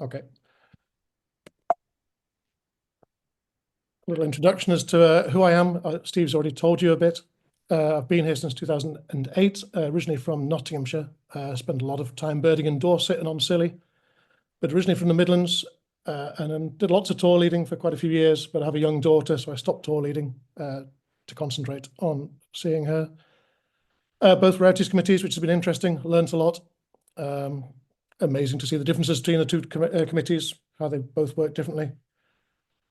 Okay. A little introduction as to who I am. Steve's already told you a bit. I've been here since 2008, originally from Nottinghamshire. Spent a lot of time birding in Dorset and on Scilly, but originally from the Midlands, and then did lots of tour leading for quite a few years, but I have a young daughter, so I stopped tour leading to concentrate on seeing her. Both rarities committees, which has been interesting, learned a lot. Amazing to see the differences between the two committees, how they both work differently.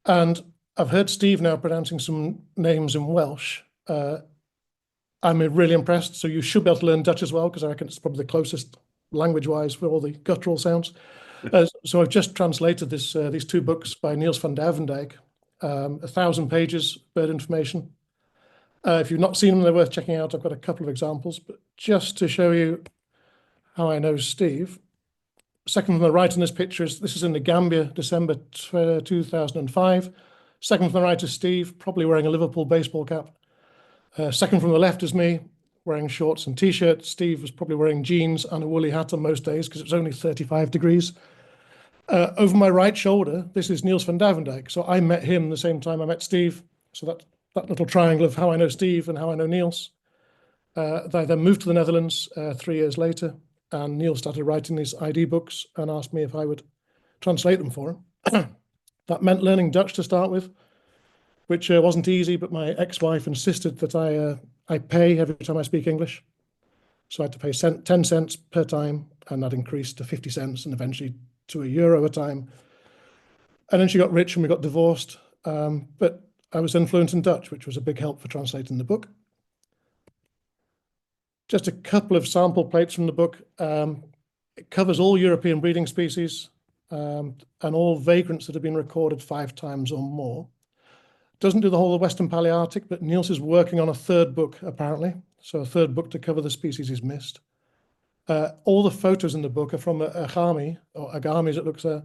And I've heard Steve now pronouncing some names in Welsh. I'm really impressed. So you should be able to learn Dutch as well, because I reckon it's probably the closest language-wise for all the guttural sounds. So I've just translated these two books by Niels van Duivendijk, 1,000 pages bird information. If you've not seen them, they're worth checking out. I've got a couple of examples, but just to show you how I know Steve. Second from the right in this picture this is in the Gambia, December 2005. Second from the right is Steve, probably wearing a Liverpool baseball cap. Second from the left is me, wearing shorts and t-shirt. Steve was probably wearing jeans and a woolly hat on most days because it was only 35 degrees. Over my right shoulder, this is Niels van Duivendijk. So I met him the same time I met Steve. So that little triangle of how I know Steve and how I know Niels. I then moved to the Netherlands 3 years later, and Niels started writing these ID books and asked me if I would translate them for him. That meant learning Dutch to start with, which wasn't easy, but my ex-wife insisted that I pay every time I speak English. So I had to pay 10 cents per time, and that increased to 50 cents and eventually to €1 a time. And then she got rich and we got divorced. But I was then fluent in Dutch, which was a big help for translating the book. Just a couple of sample plates from the book. It covers all European breeding species and all vagrants that have been recorded 5 times or more. Doesn't do the whole of the Western Palearctic, but Niels is working on a 3rd book, apparently. So a 3rd book to cover the species he's missed. All the photos in the book are from Agami, or Agamis it looks there,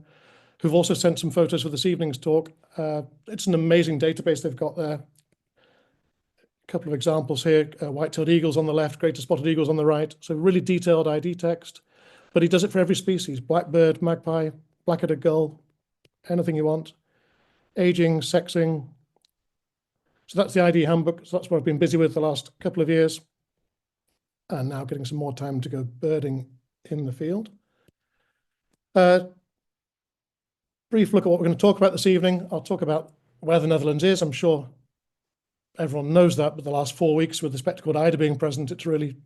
who've also sent some photos for this evening's talk. It's an amazing database they've got there. A couple of examples here, white-tailed eagles on the left, greater spotted eagles on the right. So really detailed ID text, but he does it for every species: blackbird, magpie, black-headed gull, anything you want. Aging, sexing. So that's the ID handbook. So that's what I've been busy with the last couple of years. And now getting some more time to go birding in the field. Brief look at what we're going to talk about this evening. I'll talk about where the Netherlands is. I'm sure everyone knows that, but the last 4 weeks with the spectacled Eider being present, it's really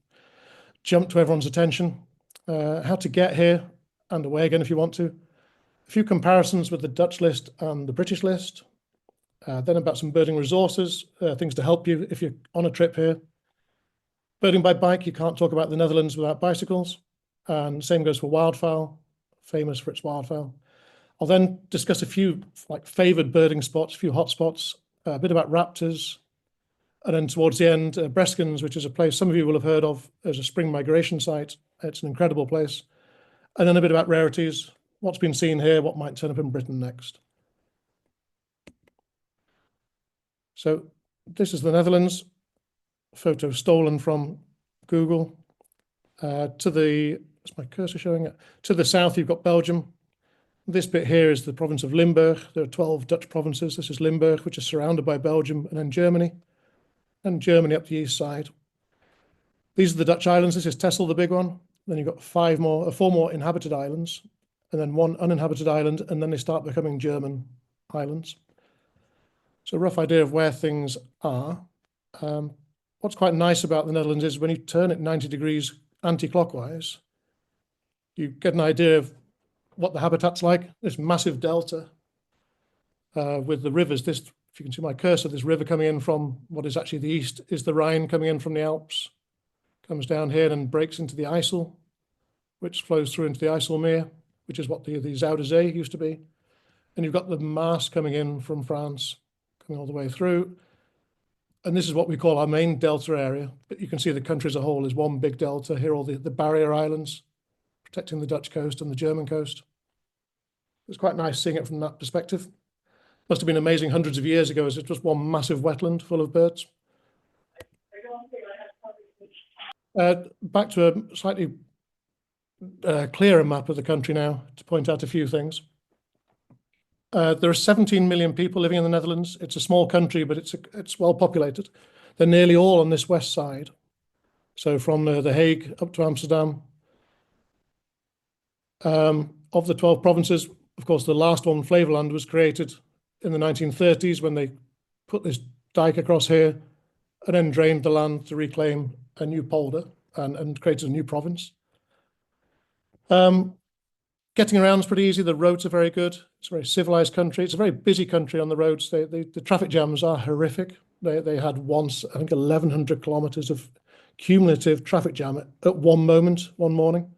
jumped to everyone's attention. How to get here and away again if you want to. A few comparisons with the Dutch list and the British list. Then about some birding resources, things to help you if you're on a trip here. Birding by bike, you can't talk about the Netherlands without bicycles. And same goes for wildfowl, famous for its wildfowl. I'll then discuss a few favoured birding spots, a few hot spots, a bit about raptors, and then towards the end, Breskens, which is a place some of you will have heard of as a spring migration site. It's an incredible place. And then a bit about rarities, what's been seen here, what might turn up in Britain next. So this is the Netherlands, photo stolen from Google. Is my cursor showing it? To the south, you've got Belgium. This bit here is the province of Limburg. There are 12 Dutch provinces. This is Limburg, which is surrounded by Belgium, and then Germany, and Germany up the east side. These are the Dutch islands. This is Texel, the big one. Then you've got 4 more inhabited islands, and then 1 uninhabited island, and then they start becoming German islands. So a rough idea of where things are. What's quite nice about the Netherlands is when you turn it 90 degrees anti-clockwise, you get an idea of what the habitat's like. This massive delta with the rivers. This, if you can see my cursor, this river coming in from what is actually the east is the Rhine coming in from the Alps, comes down here and breaks into the IJssel, which flows through into the IJsselmeer, which is what the Zuiderzee used to be. And you've got the Maas coming in from France, coming all the way through. And this is what we call our main delta area. But you can see the country as a whole is one big delta. Here are all the barrier islands, protecting the Dutch coast and the German coast. It's quite nice seeing it from that perspective. Must have been amazing hundreds of years ago as it was one massive wetland full of birds. Back to a slightly clearer map of the country now to point out a few things. There are 17 million people living in the Netherlands. It's a small country, but it's well populated. They're nearly all on this west side. So from The Hague up to Amsterdam. Of the 12 provinces, of course, the last one, Flevoland, was created in the 1930s when they put this dike across here and then drained the land to reclaim a new polder and created a new province. Getting around is pretty easy. The roads are very good. It's a very civilized country. It's a very busy country on the roads. The traffic jams are horrific. They had once, I think, 1,100 kilometers of cumulative traffic jam at one moment, one morning.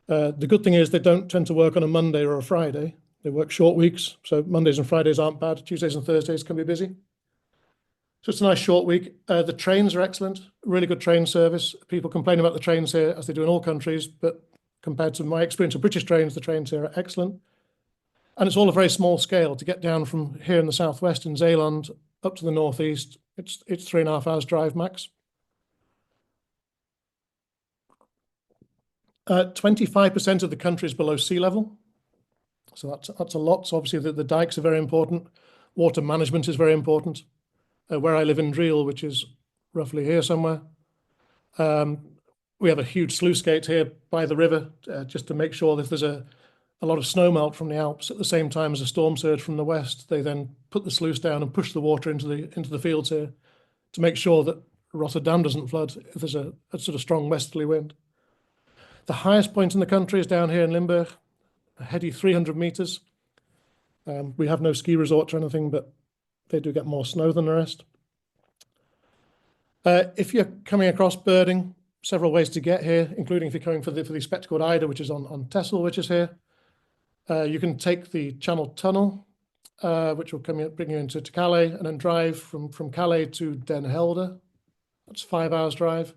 The good thing is they don't tend to work on a Monday or a Friday. They work short weeks, so Mondays and Fridays aren't bad. Tuesdays and Thursdays can be busy. So it's a nice short week. The trains are excellent, really good train service. People complain about the trains here, as they do in all countries, but compared to my experience of British trains, the trains here are excellent. And it's all a very small scale. To get down from here in the southwest in Zeeland up to the northeast, it's 3.5 hours drive max. 25% of the country is below sea level. So that's a lot. So obviously the dikes are very important. Water management is very important. Where I live in Driel, which is roughly here somewhere, we have a huge sluice gate here by the river, just to make sure that if there's a lot of snow melt from the Alps at the same time as a storm surge from the west, they then put the sluice down and push the water into the fields here to make sure that Rotterdam doesn't flood if there's a sort of strong westerly wind. The highest point in the country is down here in Limburg, a heady 300 meters. We have no ski resorts or anything, but they do get more snow than the rest. If you're coming across birding, several ways to get here, including if you're coming for the spectacled Eider, which is on Texel, which is here. You can take the Channel Tunnel, which will bring you into Calais, and then drive from Calais to Den Helder. That's 5 hours drive.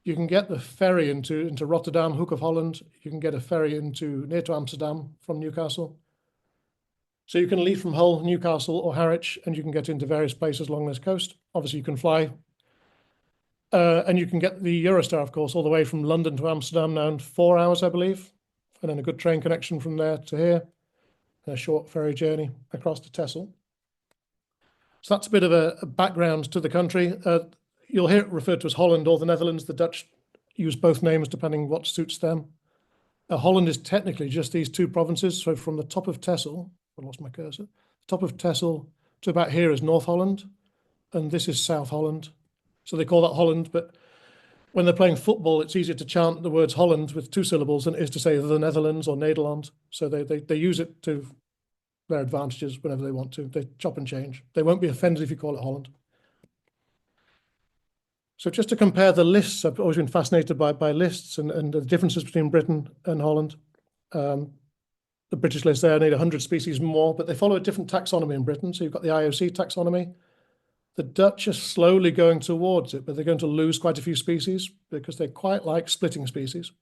You can get the ferry into Rotterdam, Hoek of Holland. You can get a ferry near to Amsterdam from Newcastle. So you can leave from Hull, Newcastle, or Harwich, and you can get into various places along this coast. Obviously, you can fly. And you can get the Eurostar, of course, all the way from London to Amsterdam now in 4 hours, I believe. And then a good train connection from there to here. And a short ferry journey across to Texel. So that's a bit of a background to the country. You'll hear it referred to as Holland or the Netherlands. The Dutch use both names depending what suits them. Holland is technically just these two provinces. So from the top of Texel, I lost my cursor, top of Texel to about here is North Holland, and this is South Holland. So they call that Holland, but when they're playing football, it's easier to chant the words Holland with 2 syllables than it is to say the Netherlands or Nederland. So they use it to their advantages whenever they want to. They chop and change. They won't be offended if you call it Holland. So just to compare the lists, I've always been fascinated by lists and the differences between Britain and Holland. The British list there need 100 species more, but they follow a different taxonomy in Britain. So you've got the IOC taxonomy. The Dutch are slowly going towards it, but they're going to lose quite a few species because they quite like splitting species.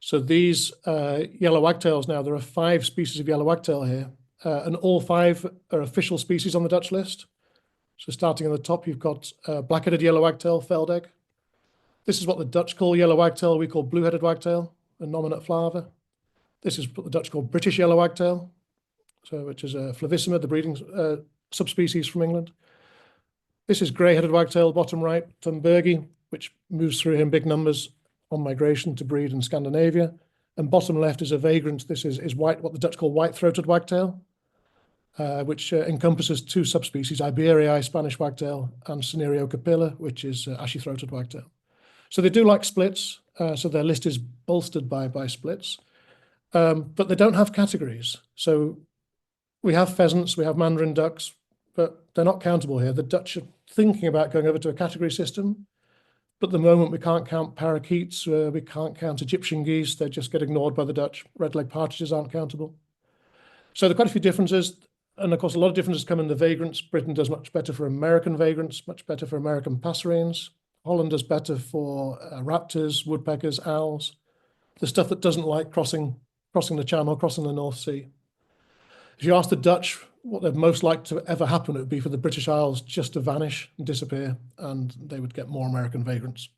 So these yellow wagtails now, there are 5 species of yellow wagtail here, and all 5 are official species on the Dutch list. So starting at the top, you've got black-headed yellow wagtail, Veldegg. This is what the Dutch call yellow wagtail. We call blue-headed wagtail, a nominate flava. This is what the Dutch call British yellow wagtail, which is a flavissima, the breeding subspecies from England. This is grey-headed wagtail, bottom right, Thunbergi, which moves through in big numbers on migration to breed in Scandinavia. And bottom left is a vagrant. This is white, what the Dutch call white-throated wagtail, which encompasses 2 subspecies, Iberiae, Spanish wagtail, and Cinerio capilla, which is ashy-throated wagtail. So they do like splits, so their list is bolstered by splits, but they don't have categories. So we have pheasants, we have mandarin ducks, but they're not countable here. The Dutch are thinking about going over to a category system, but at the moment we can't count parakeets, we can't count Egyptian geese, they just get ignored by the Dutch. Red-legged partridges aren't countable. So there are quite a few differences, and of course a lot of differences come in the vagrants. Britain does much better for American vagrants, much better for American passerines. Holland does better for raptors, woodpeckers, owls, the stuff that doesn't like crossing the Channel, crossing the North Sea. If you ask the Dutch what they'd most like to ever happen, it would be for the British Isles just to vanish and disappear, and they would get more American vagrants.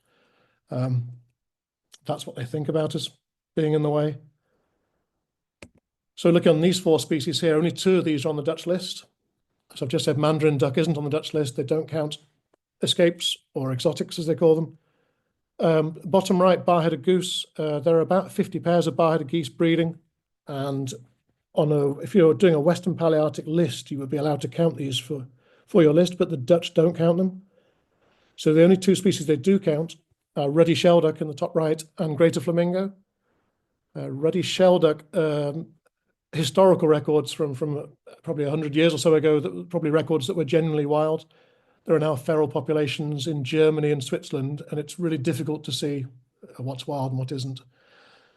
That's what they think about us. being in the way. So looking on these 4 species here, only 2 of these are on the Dutch list. So I've just said mandarin duck isn't on the Dutch list. They don't count escapes or exotics, as they call them. Bottom right, bar-headed goose. There are about 50 pairs of bar-headed geese breeding. And if you're doing a Western Palearctic list, you would be allowed to count these for your list, but the Dutch don't count them. So the only 2 species they do count are ruddy shelduck in the top right and greater flamingo. Ruddy shelduck, historical records from probably 100 years or so ago, probably records that were genuinely wild. There are now feral populations in Germany and Switzerland, and it's really difficult to see what's wild and what isn't.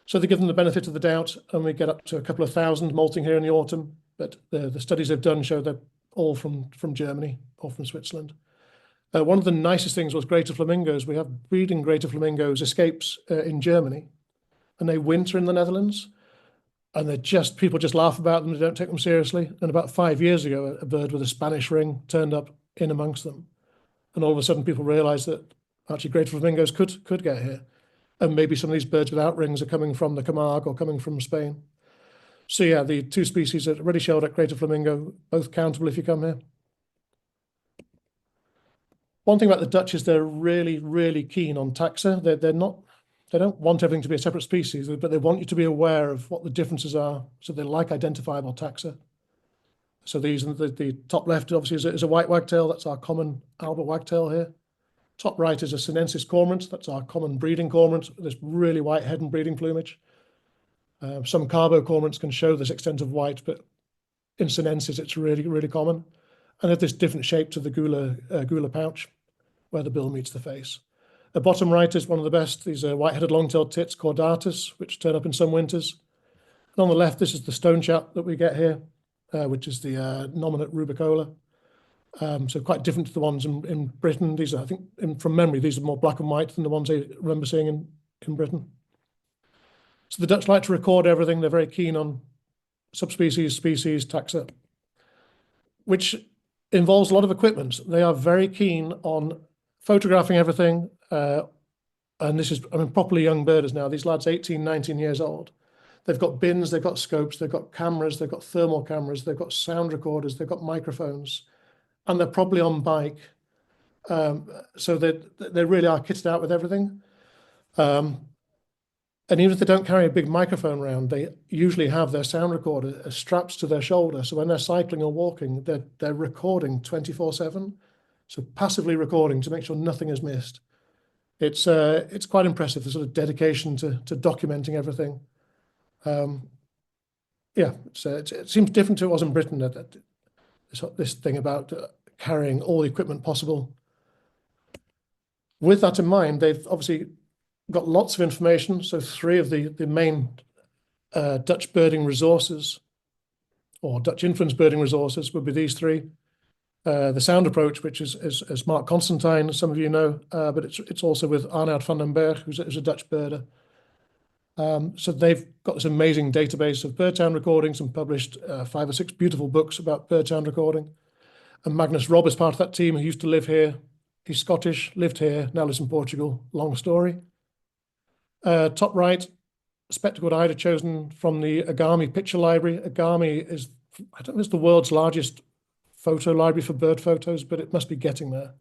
So they give them the benefit of the doubt, and we get up to a couple of thousand molting here in the autumn. But the studies they've done show they're all from Germany or from Switzerland. One of the nicest things was greater flamingos. We have breeding greater flamingos escapes in Germany, and they winter in the Netherlands. And people just laugh about them. They don't take them seriously. And about 5 years ago, a bird with a Spanish ring turned up in amongst them. And all of a sudden, people realized that actually greater flamingos could get here. And maybe some of these birds without rings are coming from the Camargue or coming from Spain. So yeah, the 2 species, ruddy shelduck, greater flamingo, both countable if you come here. One thing about the Dutch is they're really, really keen on taxa. They don't want everything to be a separate species, but they want you to be aware of what the differences are. So they like identifiable taxa. So the top left obviously is a white wagtail. That's our common Albert wagtail here. Top right is a sinensis cormorant. That's our common breeding cormorant. This really white head and breeding plumage. Some carbo cormorants can show this extent of white, but in sinensis it's really, really common. And they have this different shape to the gular pouch, where the bill meets the face. The bottom right is one of the best. These are white-headed long-tailed tits, caudatus, which turn up in some winters. And on the left, this is the stone chat that we get here, which is the nominate rubicola. So quite different to the ones in Britain. These are, I think, from memory, these are more black and white than the ones I remember seeing in Britain. So the Dutch like to record everything. They're very keen on subspecies, species, taxa, which involves a lot of equipment. They are very keen on photographing everything. And this is, properly young birders now. These lads, 18, 19 years old. They've got bins, they've got scopes, they've got cameras, they've got thermal cameras, they've got sound recorders, they've got microphones, and they're probably on bike. So they really are kitted out with everything. And even if they don't carry a big microphone around, they usually have their sound recorder strapped to their shoulder. So when they're cycling or walking, they're recording 24/7. So passively recording to make sure nothing is missed. It's quite impressive, the sort of dedication to documenting everything. Yeah, it seems different to what it was in Britain, that this thing about carrying all the equipment possible. With that in mind, they've obviously got lots of information. So 3 of the main Dutch birding resources, or Dutch influence birding resources, would be these 3. The sound approach, which is Mark Constantine, some of you know, but it's also with Arnoud van den Berg, who's a Dutch birder. So they've got this amazing database of bird sound recordings and published 5 or 6 beautiful books about bird sound recording. And Magnus Robb is part of that team. He used to live here. He's Scottish, lived here, now lives in Portugal. Long story. Top right, spectacled Eider, chosen from the Agami picture library. Agami is, I don't know if it's the world's largest photo library for bird photos, but it must be getting there.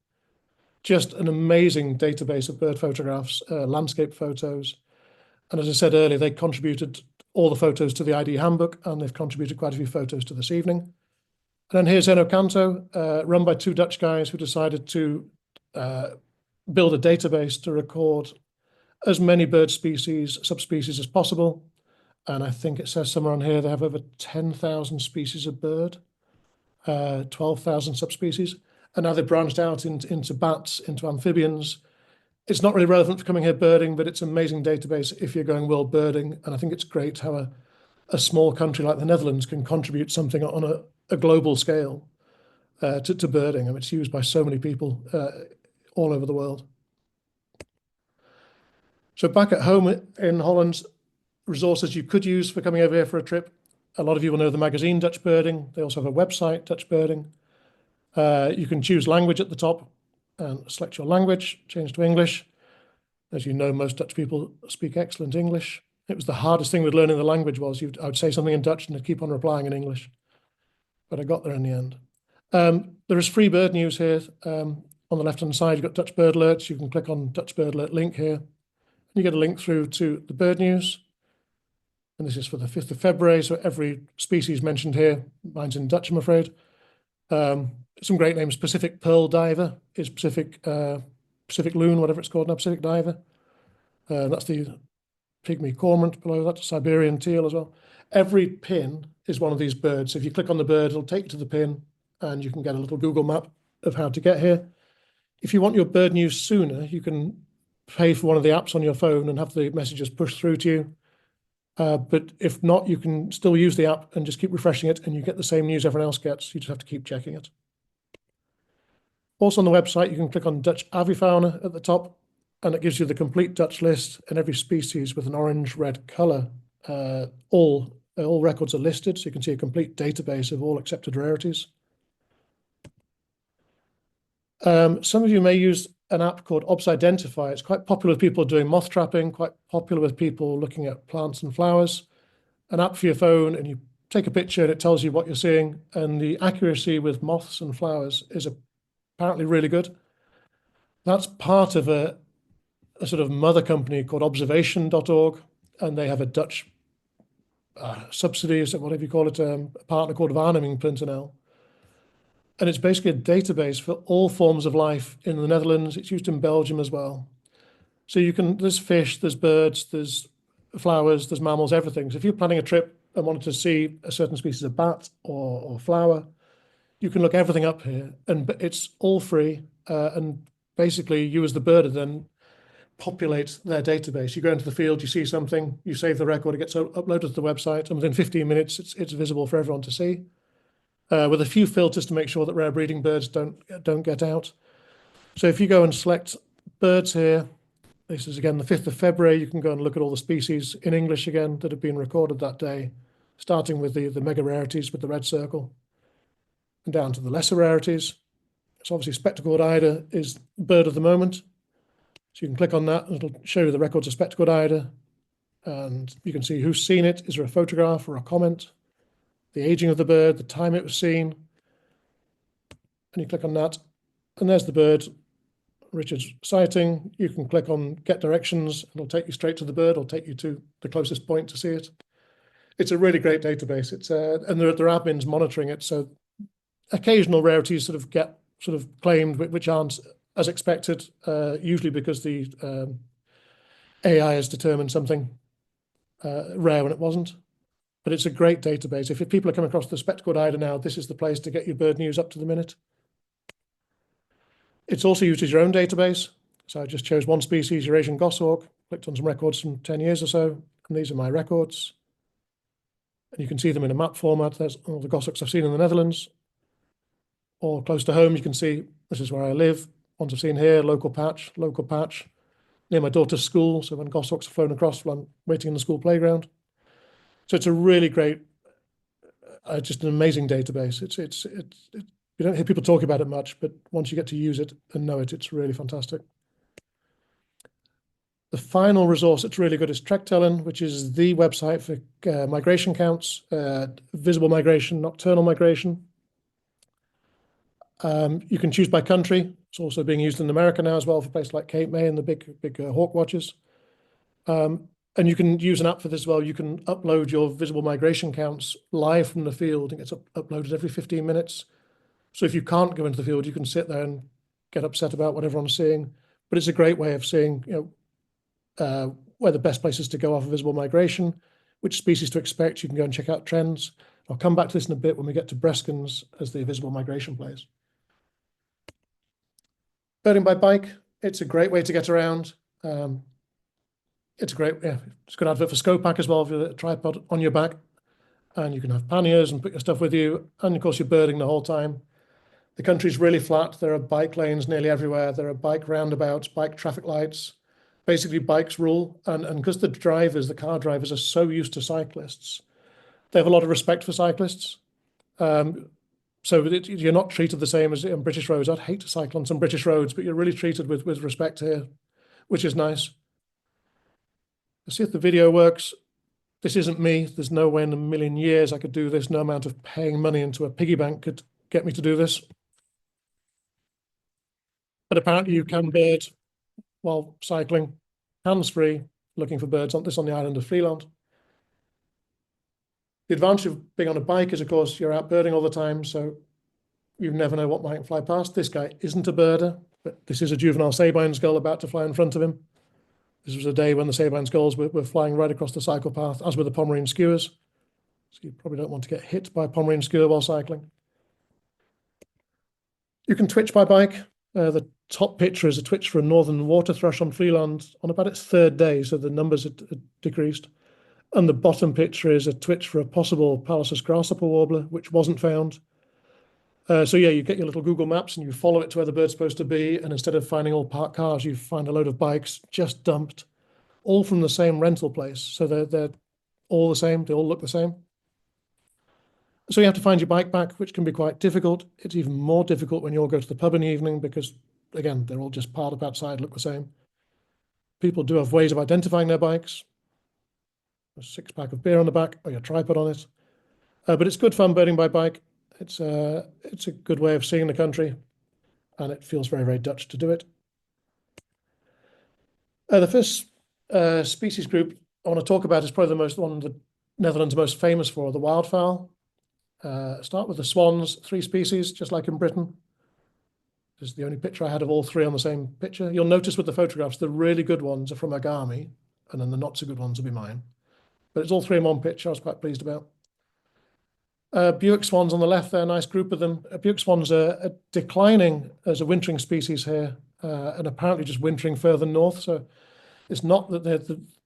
Just an amazing database of bird photographs, landscape photos. And as I said earlier, they contributed all the photos to the ID handbook, and they've contributed quite a few photos to this evening. And then here's Enocanto, run by 2 Dutch guys who decided to build a database to record as many bird species, subspecies as possible. And I think it says somewhere on here they have over 10,000 species of bird. 12,000 subspecies, and now they've branched out into bats, into amphibians. It's not really relevant for coming here birding, but it's an amazing database if you're going world birding, and I think it's great how a small country like the Netherlands can contribute something on a global scale to birding. I mean, it's used by so many people all over the world. So back at home in Holland, resources you could use for coming over here for a trip. A lot of you will know the magazine Dutch Birding. They also have a website, Dutch Birding. You can choose language at the top and select your language, change to English. As you know, most Dutch people speak excellent English. It was the hardest thing with learning the language was I would say something in Dutch and they'd keep on replying in English. But I got there in the end. There is free bird news here. On the left-hand side, you've got Dutch bird alerts. You can click on Dutch bird alert link here. And you get a link through to the bird news. And this is for the 5th of February. So every species mentioned here, mine's in Dutch, I'm afraid. Some great names. Pacific pearl diver is Pacific loon, whatever it's called now, Pacific diver. That's the pygmy cormorant below that, Siberian teal as well. Every pin is one of these birds. So if you click on the bird, it'll take you to the pin and you can get a little Google map of how to get here. If you want your bird news sooner, you can pay for one of the apps on your phone and have the messages pushed through to you. But if not, you can still use the app and just keep refreshing it and you get the same news everyone else gets. You just have to keep checking it. Also on the website, you can click on Dutch avifauna at the top and it gives you the complete Dutch list and every species with an orange-red color. All records are listed, so you can see a complete database of all accepted rarities. Some of you may use an app called Obsidentify. It's quite popular with people doing moth trapping, quite popular with people looking at plants and flowers. An app for your phone, and you take a picture and it tells you what you're seeing. And the accuracy with moths and flowers is apparently really good. That's part of a sort of mother company called observation.org, and they have a Dutch subsidy, is it whatever you call it, a partner called Waarneming.nl. And it's basically a database for all forms of life in the Netherlands. It's used in Belgium as well. So there's fish, there's birds, there's flowers, there's mammals, everything. So if you're planning a trip and wanted to see a certain species of bat or flower, you can look everything up here, and it's all free. And basically you as the birder then populate their database. You go into the field, you see something, you save the record, it gets uploaded to the website, and within 15 minutes, it's visible for everyone to see. With a few filters to make sure that rare breeding birds don't get out. So if you go and select birds here, this is again the 5th of February, you can go and look at all the species in English again that have been recorded that day, starting with the mega rarities with the red circle, and down to the lesser rarities. So obviously spectacled eider is bird of the moment. So you can click on that and it'll show you the records of spectacled eider, and you can see who's seen it. Is there a photograph or a comment? The aging of the bird, the time it was seen, and you click on that, and there's the bird, Richard's sighting. You can click on Get Directions, and it'll take you straight to the bird, or take you to the closest point to see it. It's a really great database. And there are admins monitoring it, so occasional rarities sort of get claimed, which aren't as expected, usually because the AI has determined something rare when it wasn't. But it's a great database. If people are coming across the spectacled eider now, this is the place to get your bird news up to the minute. It's also used as your own database. So I just chose one species, Eurasian goshawk, clicked on some records from 10 years or so, and these are my records. And you can see them in a map format. There's all the goshawks I've seen in the Netherlands. Or close to home, you can see this is where I live. Ones I've seen here, local patch, near my daughter's school. So when goshawks are flown across, I'm waiting in the school playground. So it's a really great, just an amazing database. You don't hear people talk about it much, but once you get to use it and know it, it's really fantastic. The final resource that's really good is Trektelling, which is the website for migration counts, visible migration, nocturnal migration. You can choose by country. It's also being used in America now as well for places like Cape May and the big hawk watchers. And you can use an app for this as well. You can upload your visible migration counts live from the field. It gets uploaded every 15 minutes. So if you can't go into the field, you can sit there and get upset about what everyone's seeing. But it's a great way of seeing, where the best places to go are for visible migration, which species to expect. You can go and check out trends. I'll come back to this in a bit when we get to Breskens as the visible migration place. Birding by bike, it's a great way to get around. It's a good advert for Scopack as well, if you've got a tripod on your back, and you can have panniers and put your stuff with you, and of course you're birding the whole time. The country's really flat. There are bike lanes nearly everywhere. There are bike roundabouts, bike traffic lights. Basically, bikes rule, and because the car drivers are so used to cyclists, they have a lot of respect for cyclists. So you're not treated the same as on British roads. I'd hate to cycle on some British roads, but you're really treated with respect here, which is nice. Let's see if the video works. this isn't me. There's no way in a million years I could do this. No amount of paying money into a piggy bank could get me to do this. But apparently you can bird while cycling, hands-free, looking for birds on the island of Freeland. The advantage of being on a bike is, of course, you're out birding all the time, so you never know what might fly past. This guy isn't a birder, but this is a juvenile Sabine's gull about to fly in front of him. This was a day when the Sabine's gulls were flying right across the cycle path, as were the Pomeranian skuas. So you probably don't want to get hit by a Pomeranian skua while cycling. You can twitch by bike. The top picture is a twitch for a northern water thrush on Freeland on about its third day, so the numbers are decreased. And the bottom picture is a twitch for a possible Pallisus grasshopper warbler, which wasn't found. So yeah, you get your little Google Maps and you follow it to where the bird's supposed to be, and instead of finding all parked cars, you find a load of bikes just dumped, all from the same rental place. So they're all the same, they all look the same. So you have to find your bike back, which can be quite difficult. It's even more difficult when you all go to the pub in the evening because, again, they're all just piled up outside, look the same. People do have ways of identifying their bikes. A six-pack of beer on the back or your tripod on it. But it's good fun birding by bike. It's a good way of seeing the country, and it feels very, very Dutch to do it. The first species group I want to talk about is probably one the Netherlands most famous for, the wildfowl. Start with the swans, 3 species, just like in Britain. This is the only picture I had of all 3 on the same picture. You'll notice with the photographs, the really good ones are from Agami, and then the not so good ones will be mine. But it's all 3 in one picture, I was quite pleased about. Buick swans on the left there, nice group of them. Buick swans are declining as a wintering species here, and apparently just wintering further north. So it's not that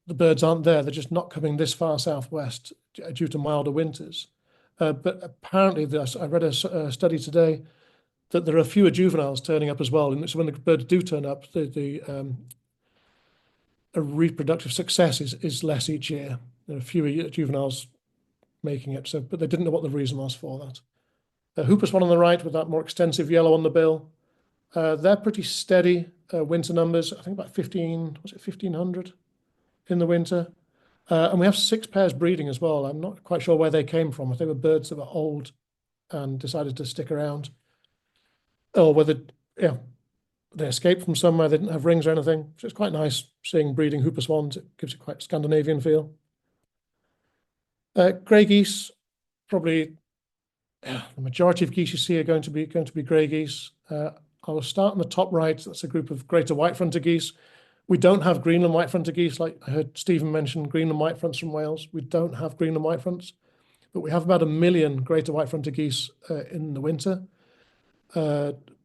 the birds aren't there, they're just not coming this far southwest due to milder winters. But apparently, I read a study today that there are fewer juveniles turning up as well. And so when the birds do turn up, a reproductive success is less each year. There are fewer juveniles making it. But they didn't know what the reason was for that. Hoopus one on the right with that more extensive yellow on the bill. They're pretty steady winter numbers. I think about 1,500 in the winter. And we have 6 pairs breeding as well. I'm not quite sure where they came from. If they were birds that were old and decided to stick around, or whether they escaped from somewhere, they didn't have rings or anything. So it's quite nice seeing breeding Hooper swans. It gives it quite a Scandinavian feel. Grey geese, probably the majority of geese you see are going to be grey geese. I will start in the top right. That's a group of greater white-fronted geese. We don't have Greenland white-fronted geese, like I heard Stephen mention Greenland white-fronts from Wales. We don't have Greenland white-fronts, but we have about 1 million greater white-fronted geese in the winter.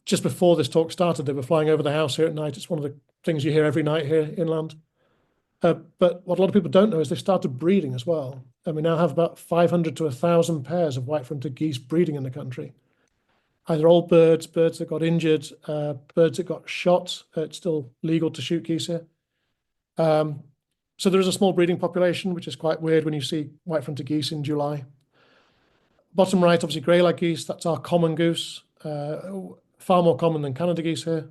Just before this talk started, they were flying over the house here at night. It's one of the things you hear every night here inland. But what a lot of people don't know is they started breeding as well. And we now have about 500 to 1,000 pairs of white-fronted geese breeding in the country. Either old birds, birds that got injured, birds that got shot. It's still legal to shoot geese here. So there is a small breeding population, which is quite weird when you see white-fronted geese in July. Bottom right, obviously grey-lag geese. That's our common goose. Far more common than Canada geese here.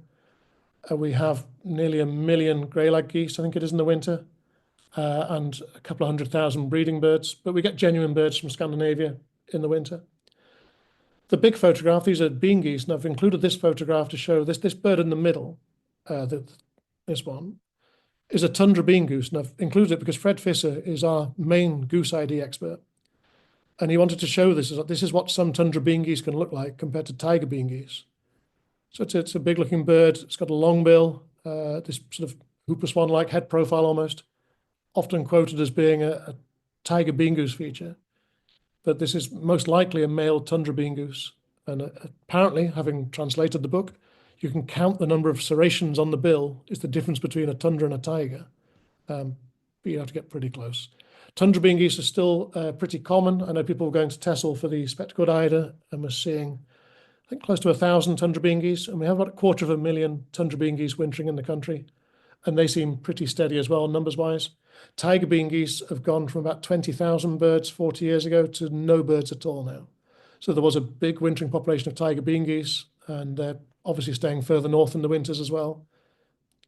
We have nearly 1 million grey-lag geese, I think it is, in the winter, and a couple of 100,000 breeding birds. But we get genuine birds from Scandinavia in the winter. The big photograph, these are bean geese, and I've included this photograph to show this bird in the middle, this one, is a tundra bean goose. And I've included it because Fred Fisser is our main goose ID expert. And he wanted to show this is what some tundra bean geese can look like compared to tiger bean geese. So it's a big looking bird. It's got a long bill, this sort of Hooper swan-like head profile almost, often quoted as being a tiger bean goose feature. But this is most likely a male tundra bean goose. And apparently, having translated the book, you can count the number of serrations on the bill is the difference between a tundra and a tiger. But you have to get pretty close. Tundra bean geese are still pretty common. I know people were going to Texel for the spectacled eider, and we're seeing, I think, close to 1,000 tundra bean geese. And we have about 250,000 tundra bean geese wintering in the country. And they seem pretty steady as well, numbers-wise. Tiger bean geese have gone from about 20,000 birds 40 years ago to no birds at all now. So there was a big wintering population of tiger bean geese, and they're obviously staying further north in the winters as well.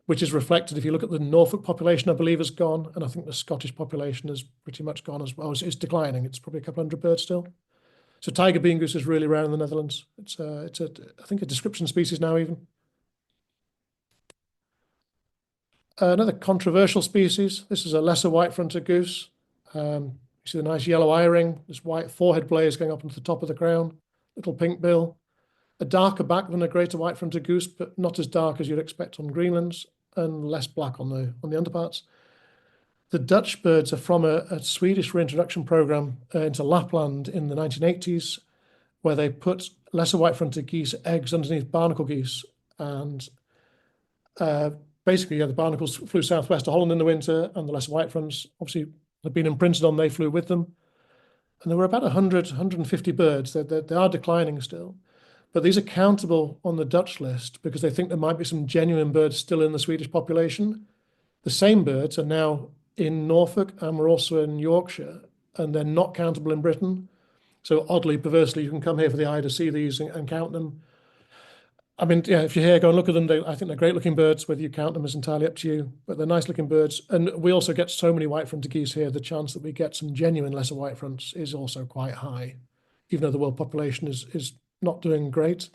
which is reflected if you look at the Norfolk population, I believe, has gone, and I think the Scottish population is pretty much gone as well. It's declining. It's probably a couple hundred birds still. So tiger bean goose is really rare in the Netherlands. It's I think a description species now even. Another controversial species. This is a lesser white-fronted goose. You see the nice yellow eye ring, this white forehead blaze going up into the top of the crown, little pink bill, a darker back than a greater white-fronted goose, but not as dark as you'd expect on Greenlands, and less black on the underparts. The Dutch birds are from a Swedish reintroduction program into Lapland in the 1980s, where they put lesser white-fronted geese eggs underneath barnacle geese, and basically, the barnacles flew southwest to Holland in the winter, and the lesser white fronts obviously had been imprinted on, they flew with them. And there were about 100, 150 birds. They are declining still. But these are countable on the Dutch list because they think there might be some genuine birds still in the Swedish population. The same birds are now in Norfolk, and we're also in Yorkshire, and they're not countable in Britain. So oddly, perversely, you can come here for the Eider, see these and count them. I mean, yeah, if you're here, go and look at them. I think they're great looking birds. Whether you count them is entirely up to you, but they're nice looking birds. And we also get so many white-fronted geese here, the chance that we get some genuine lesser white-fronts is also quite high. Even though the world population is not doing great,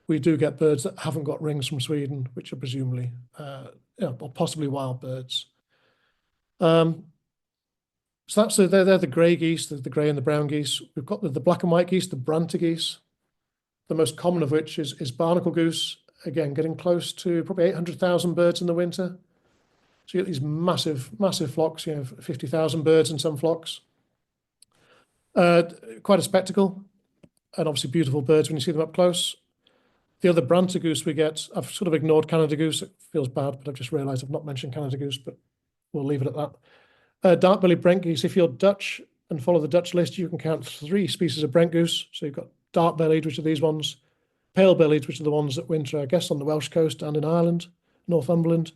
we do get birds that haven't got rings from Sweden, which are presumably, or possibly wild birds. So they're the grey geese, the grey and the brown geese. We've got the black and white geese, the Branta geese. The most common of which is barnacle goose, again, getting close to probably 800,000 birds in the winter. So you get these massive, massive flocks, 50,000 birds in some flocks. Quite a spectacle, and obviously beautiful birds when you see them up close. The other Branta goose we get, I've sort of ignored Canada goose. It feels bad, but I've just realised I've not mentioned Canada goose, but we'll leave it at that. Dark-bellied Brent geese, if you're Dutch and follow the Dutch list, you can count 3 species of Brent goose. So you've got dark-bellied, which are these ones, pale-bellied, which are the ones that winter, I guess, on the Welsh coast and in Ireland, Northumberland,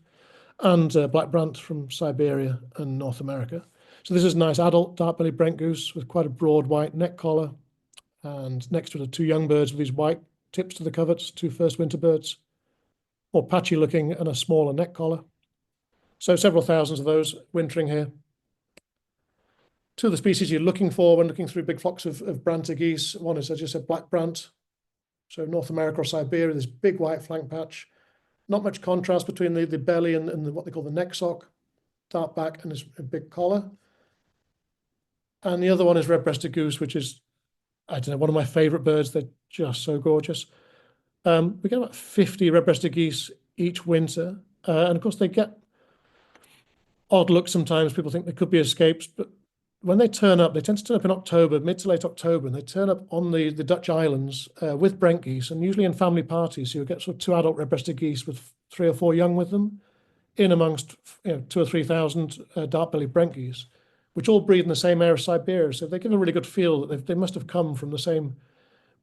and black brant from Siberia and North America. So this is a nice adult dark-bellied Brent goose with quite a broad white neck collar, and next to it are 2 young birds with these white tips to the coverts, 2 first winter birds, more patchy looking and a smaller neck collar. So several thousands of those wintering here. 2 of the species you're looking for when looking through big flocks of Branta geese. One is, as I just said, black brant. So North America or Siberia, this big white flank patch. Not much contrast between the belly and what they call the neck sock. Dark back and this big collar. And the other one is red-breasted goose, which is, I don't know, one of my favourite birds. They're just so gorgeous. We get about 50 red-breasted geese each winter. And of course, they get odd looks sometimes. People think they could be escapes, but when they turn up, they tend to turn up in October, mid to late October, and they turn up on the Dutch islands with Brent geese, and usually in family parties. So you'll get sort of 2 adult red-breasted geese with 3 or 4 young with them, in amongst 2,000 or 3,000 dark-bellied Brent geese, which all breed in the same area of Siberia. So they give a really good feel that they must have come from the same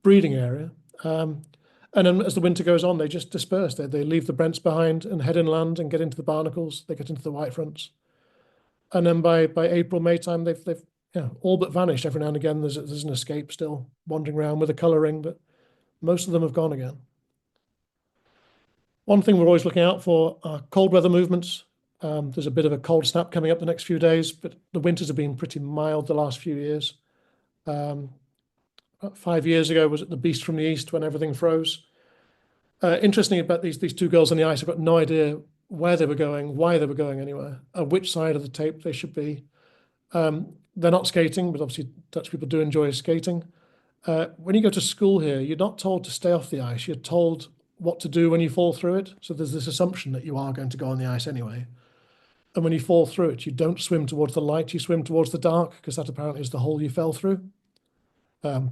breeding area. And then as the winter goes on, they just disperse. They leave the Brents behind and head inland and get into the barnacles. They get into the white fronts. And then by April, May time, they've all but vanished. Every now and again, there's an escape still wandering around with a colour ring, but most of them have gone again. One thing we're always looking out for are cold weather movements. There's a bit of a cold snap coming up the next few days, but the winters have been pretty mild the last few years. About 5 years ago was it the beast from the east when everything froze. Interesting about these 2 girls on the ice, I've got no idea where they were going, why they were going anywhere, which side of the tape they should be. They're not skating, but obviously Dutch people do enjoy skating. When you go to school here, you're not told to stay off the ice. You're told what to do when you fall through it. So there's this assumption that you are going to go on the ice anyway. And when you fall through it, you don't swim towards the light, you swim towards the dark, because that apparently is the hole you fell through.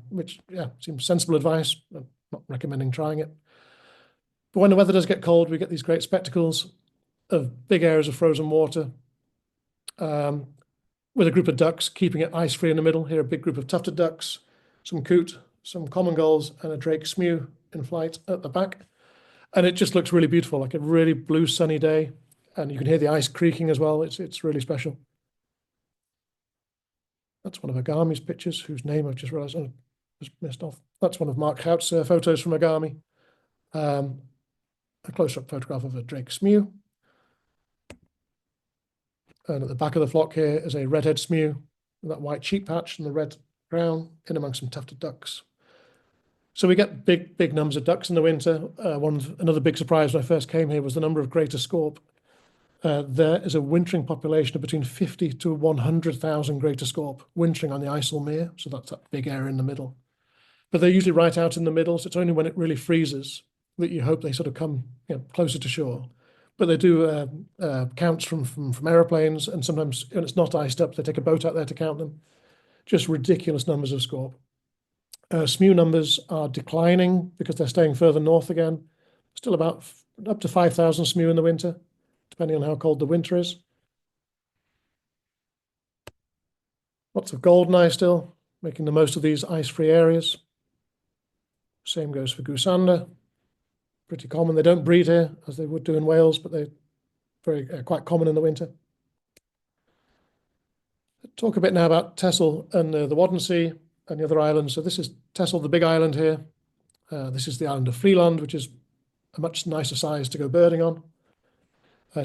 Which, seems sensible advice. I'm not recommending trying it. But when the weather does get cold, we get these great spectacles of big areas of frozen water, with a group of ducks keeping it ice-free in the middle. Here, a big group of tufted ducks, some coot, some common gulls, and a drake smew in flight at the back. And it just looks really beautiful, like a really blue sunny day. And you can hear the ice creaking as well. It's really special. That's one of Agami's pictures, whose name I've just realised I just missed off. That's one of Mark Hout's photos from Agami. A close-up photograph of a drake smew. And at the back of the flock here is a redhead smew with that white cheek patch and the red crown in amongst some tufted ducks. So we get big numbers of ducks in the winter. Another big surprise when I first came here was the number of greater scaup. There is a wintering population of between 50 to 100,000 greater scaup wintering on the IJsselmeer, so that's that big area in the middle. But they're usually right out in the middle, so it's only when it really freezes that you hope they sort of come closer to shore. But they do counts from aeroplanes, and sometimes when it's not iced up, they take a boat out there to count them. Just ridiculous numbers of scaup. Smew numbers are declining because they're staying further north again. Still about up to 5,000 smew in the winter, depending on how cold the winter is. Lots of goldeneye still, making the most of these ice-free areas. Same goes for goosander. Pretty common. They don't breed here as they would do in Wales, but they're quite common in the winter. Talk a bit now about Texel and the Wadden Sea and the other islands. So this is Texel, the big island here. This is the island of Freeland, which is a much nicer size to go birding on.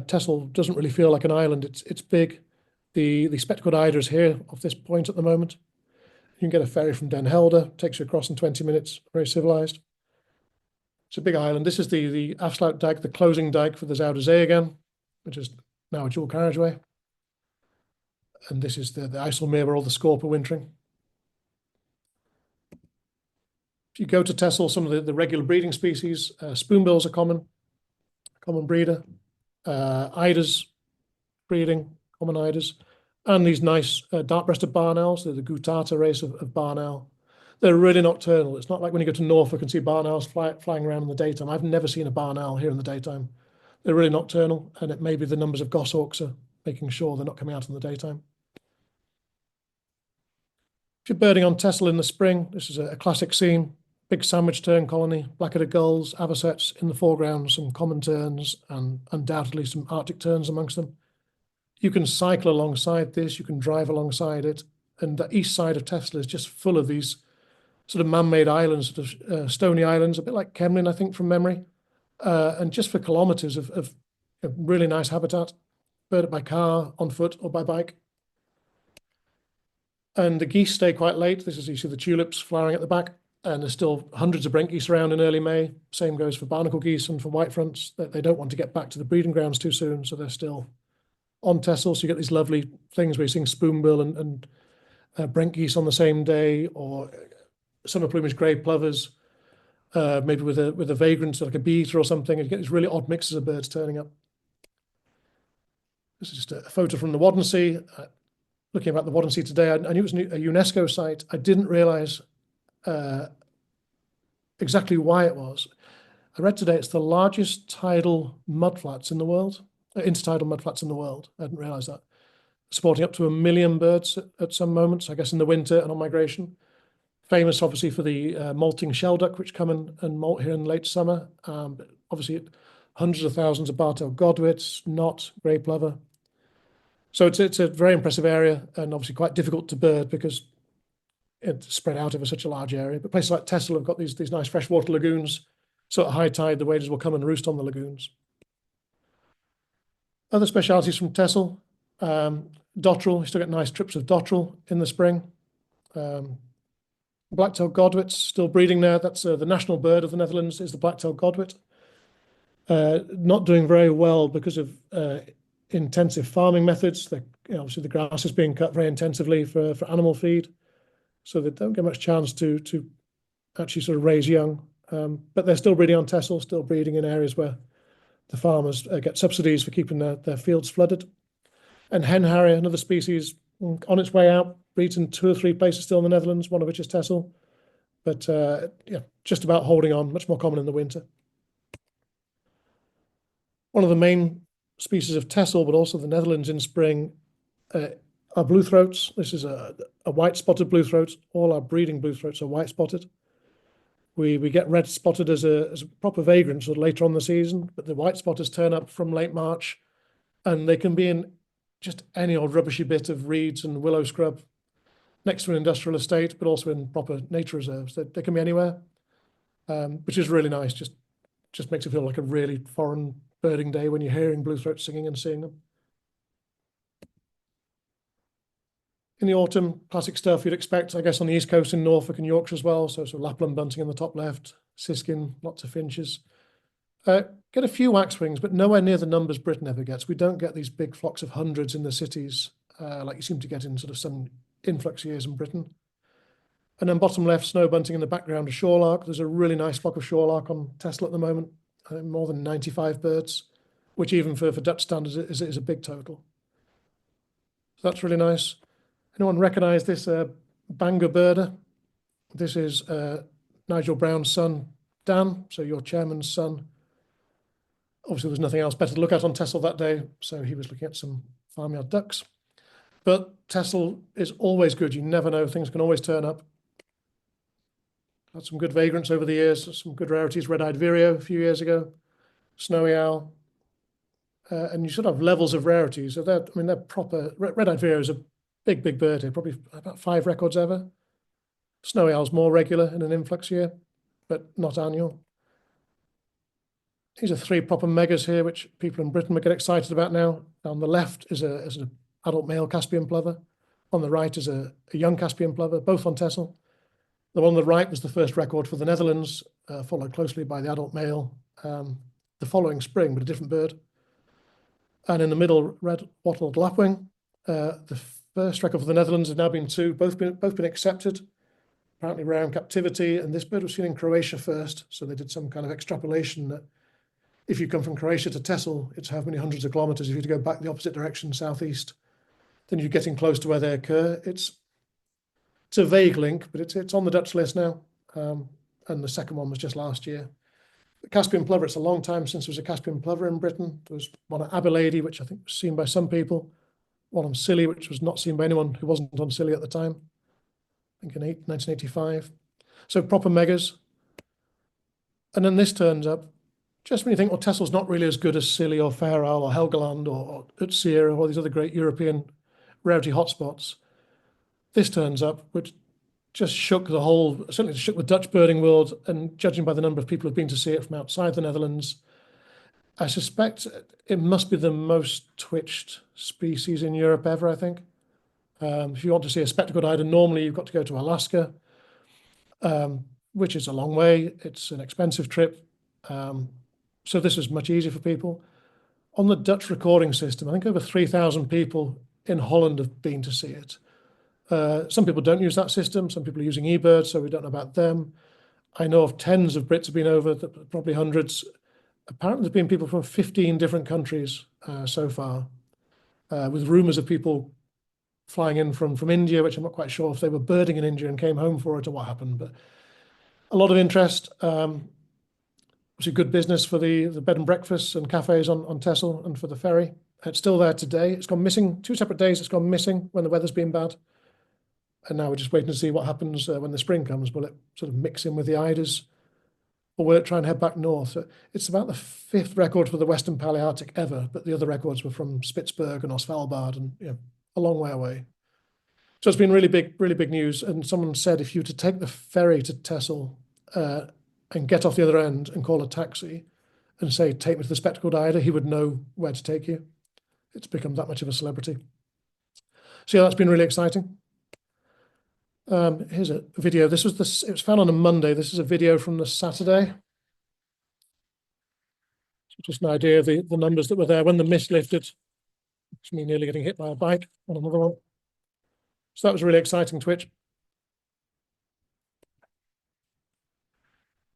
Texel doesn't really feel like an island. It's big. The spectacled eider is here off this point at the moment. You can get a ferry from Den Helder, takes you across in 20 minutes, very civilized. It's a big island. This is the Afsluit dike, the closing dike for the Zuider Zee again, which is now a dual carriageway. And this is the IJsselmeer where all the scaup are wintering. If you go to Texel, some of the regular breeding species, spoonbills are common breeder. Eiders breeding, common eiders. And these nice dark-breasted barn owls, they're the Gutata race of barn owl. They're really nocturnal. It's not like when you go to Norfolk and see barn owls flying around in the daytime. I've never seen a barn owl here in the daytime. They're really nocturnal, and it may be the numbers of goshawks are making sure they're not coming out in the daytime. If you're birding on Texel in the spring, this is a classic scene. Big sandwich tern colony, black-headed gulls, avocets in the foreground, some common terns, and undoubtedly some Arctic terns amongst them. You can cycle alongside this, you can drive alongside it, and the east side of Texel is just full of these sort of man-made islands, sort of stony islands, a bit like Kemlin, I think, from memory, and just for kilometres of really nice habitat, bird it by car, on foot, or by bike. And the geese stay quite late. This is, you see the tulips flowering at the back, and there's still hundreds of Brent geese around in early May. Same goes for barnacle geese and for white fronts. They don't want to get back to the breeding grounds too soon, so they're still on Texel. So you get these lovely things where you're seeing spoonbill and Brent geese on the same day, or summer plumage grey plovers, maybe with a vagrant, like a beater or something, and you get these really odd mixes of birds turning up. This is just a photo from the Wadden Sea. Looking about the Wadden Sea today, I knew it was a UNESCO site. I didn't realise exactly why it was. I read today it's the largest tidal mudflats in the world, intertidal mudflats in the world. I didn't realise that. Supporting up to 1 million birds at some moments, I guess in the winter and on migration. Famous, obviously, for the molting shelduck, which come and molt here in late summer. But obviously, hundreds of thousands of bar-tailed godwits, knot, grey plover. So it's a very impressive area, and obviously quite difficult to bird because it's spread out over such a large area. But places like Texel have got these nice freshwater lagoons. So at high tide, the waders will come and roost on the lagoons. Other specialities from Texel, dotterel. You still get nice trips of dotterel in the spring. Black-tailed godwits still breeding there. That's the national bird of the Netherlands is the black-tailed godwit. Not doing very well because of intensive farming methods. Obviously, the grass is being cut very intensively for animal feed, so they don't get much chance to actually sort of raise young. But they're still breeding on Texel, still breeding in areas where the farmers get subsidies for keeping their fields flooded. And hen harrier, another species on its way out, breeds in 2 or 3 places still in the Netherlands, one of which is Texel. But just about holding on, much more common in the winter. One of the main species of Texel, but also the Netherlands in spring, are blue throats. This is a white-spotted blue throat. All our breeding blue throats are white-spotted. We get red-spotted as a proper vagrant sort of later on in the season, but the white-spotters turn up from late March, and they can be in just any old rubbishy bit of reeds and willow scrub next to an industrial estate, but also in proper nature reserves. They can be anywhere, which is really nice. Just makes it feel like a really foreign birding day when you're hearing blue throats singing and seeing them. In the autumn, classic stuff you'd expect, I guess, on the East Coast in Norfolk and Yorkshire as well. So Lapland bunting in the top left, siskin, lots of finches. Get a few waxwings, but nowhere near the numbers Britain ever gets. We don't get these big flocks of hundreds in the cities like you seem to get in sort of some influx years in Britain. And then bottom left, snow bunting in the background, a shorelark. There's a really nice flock of shorelark on Texel at the moment, more than 95 birds, which even for Dutch standards is a big total. So that's really nice. Anyone recognise this Bangor birder? This is Nigel Brown's son, Dan, so your chairman's son. Obviously, there was nothing else better to look at on Texel that day, so he was looking at some farmyard ducks. But Texel is always good. You never know. Things can always turn up. Had some good vagrants over the years, some good rarities, red-eyed vireo a few years ago, snowy owl. And you sort of have levels of rarities. So they're proper. Red-eyed vireo is a big bird here, probably about 5 records ever. Snowy owl's more regular in an influx year, but not annual. These are 3 proper megas here, which people in Britain would get excited about now. On the left is an adult male Caspian plover. On the right is a young Caspian plover, both on Texel. The one on the right was the first record for the Netherlands, followed closely by the adult male the following spring, but a different bird. And in the middle, red-wattled Lapwing. The first record for the Netherlands has now been 2, both been accepted. Apparently rare in captivity, and this bird was seen in Croatia first, so they did some kind of extrapolation that if you come from Croatia to Texel, it's how many hundreds of kilometres. If you were to go back the opposite direction, southeast, then you're getting close to where they occur. It's a vague link, but it's on the Dutch list now, and the second one was just last year. The Caspian plover, it's a long time since there was a Caspian plover in Britain. There was one at Abilady, which I think was seen by some people, one on Scilly, which was not seen by anyone who wasn't on Scilly at the time, I think in 1985. So proper megas. And then this turns up, just when you think, well, Texel's not really as good as Scilly or Fair Isle or Helgoland or Utsira or all these other great European rarity hotspots, this turns up, which just shook the whole, certainly shook the Dutch birding world, and judging by the number of people who've been to see it from outside the Netherlands, I suspect it must be the most twitched species in Europe ever, I think. If you want to see a spectacled eider, normally you've got to go to Alaska, which is a long way. It's an expensive trip. So this is much easier for people. On the Dutch recording system, I think over 3,000 people in Holland have been to see it. Some people don't use that system. Some people are using eBird, so we don't know about them. I know of tens of Brits have been over, probably hundreds. Apparently there's been people from 15 different countries so far, with rumours of people flying in from India, which I'm not quite sure if they were birding in India and came home for it or what happened, but a lot of interest. It's a good business for the bed and breakfasts and cafes on Texel and for the ferry. It's still there today. It's gone missing 2 separate days. It's gone missing when the weather's been bad. And now we're just waiting to see what happens when the spring comes. Will it sort of mix in with the eiders, or will it try and head back north? So it's about the 5th record for the Western Palearctic ever, but the other records were from Spitsberg and Svalbard and a long way away. So it's been really big news. And someone said if you were to take the ferry to Texel and get off the other end and call a taxi and say, take me to the spectacled eider, he would know where to take you. It's become that much of a celebrity. So yeah, that's been really exciting. Here's a video. It was found on a Monday. This is a video from the Saturday. So just an idea of the numbers that were there when the mist lifted. It's me nearly getting hit by a bike on another one. So that was a really exciting twitch.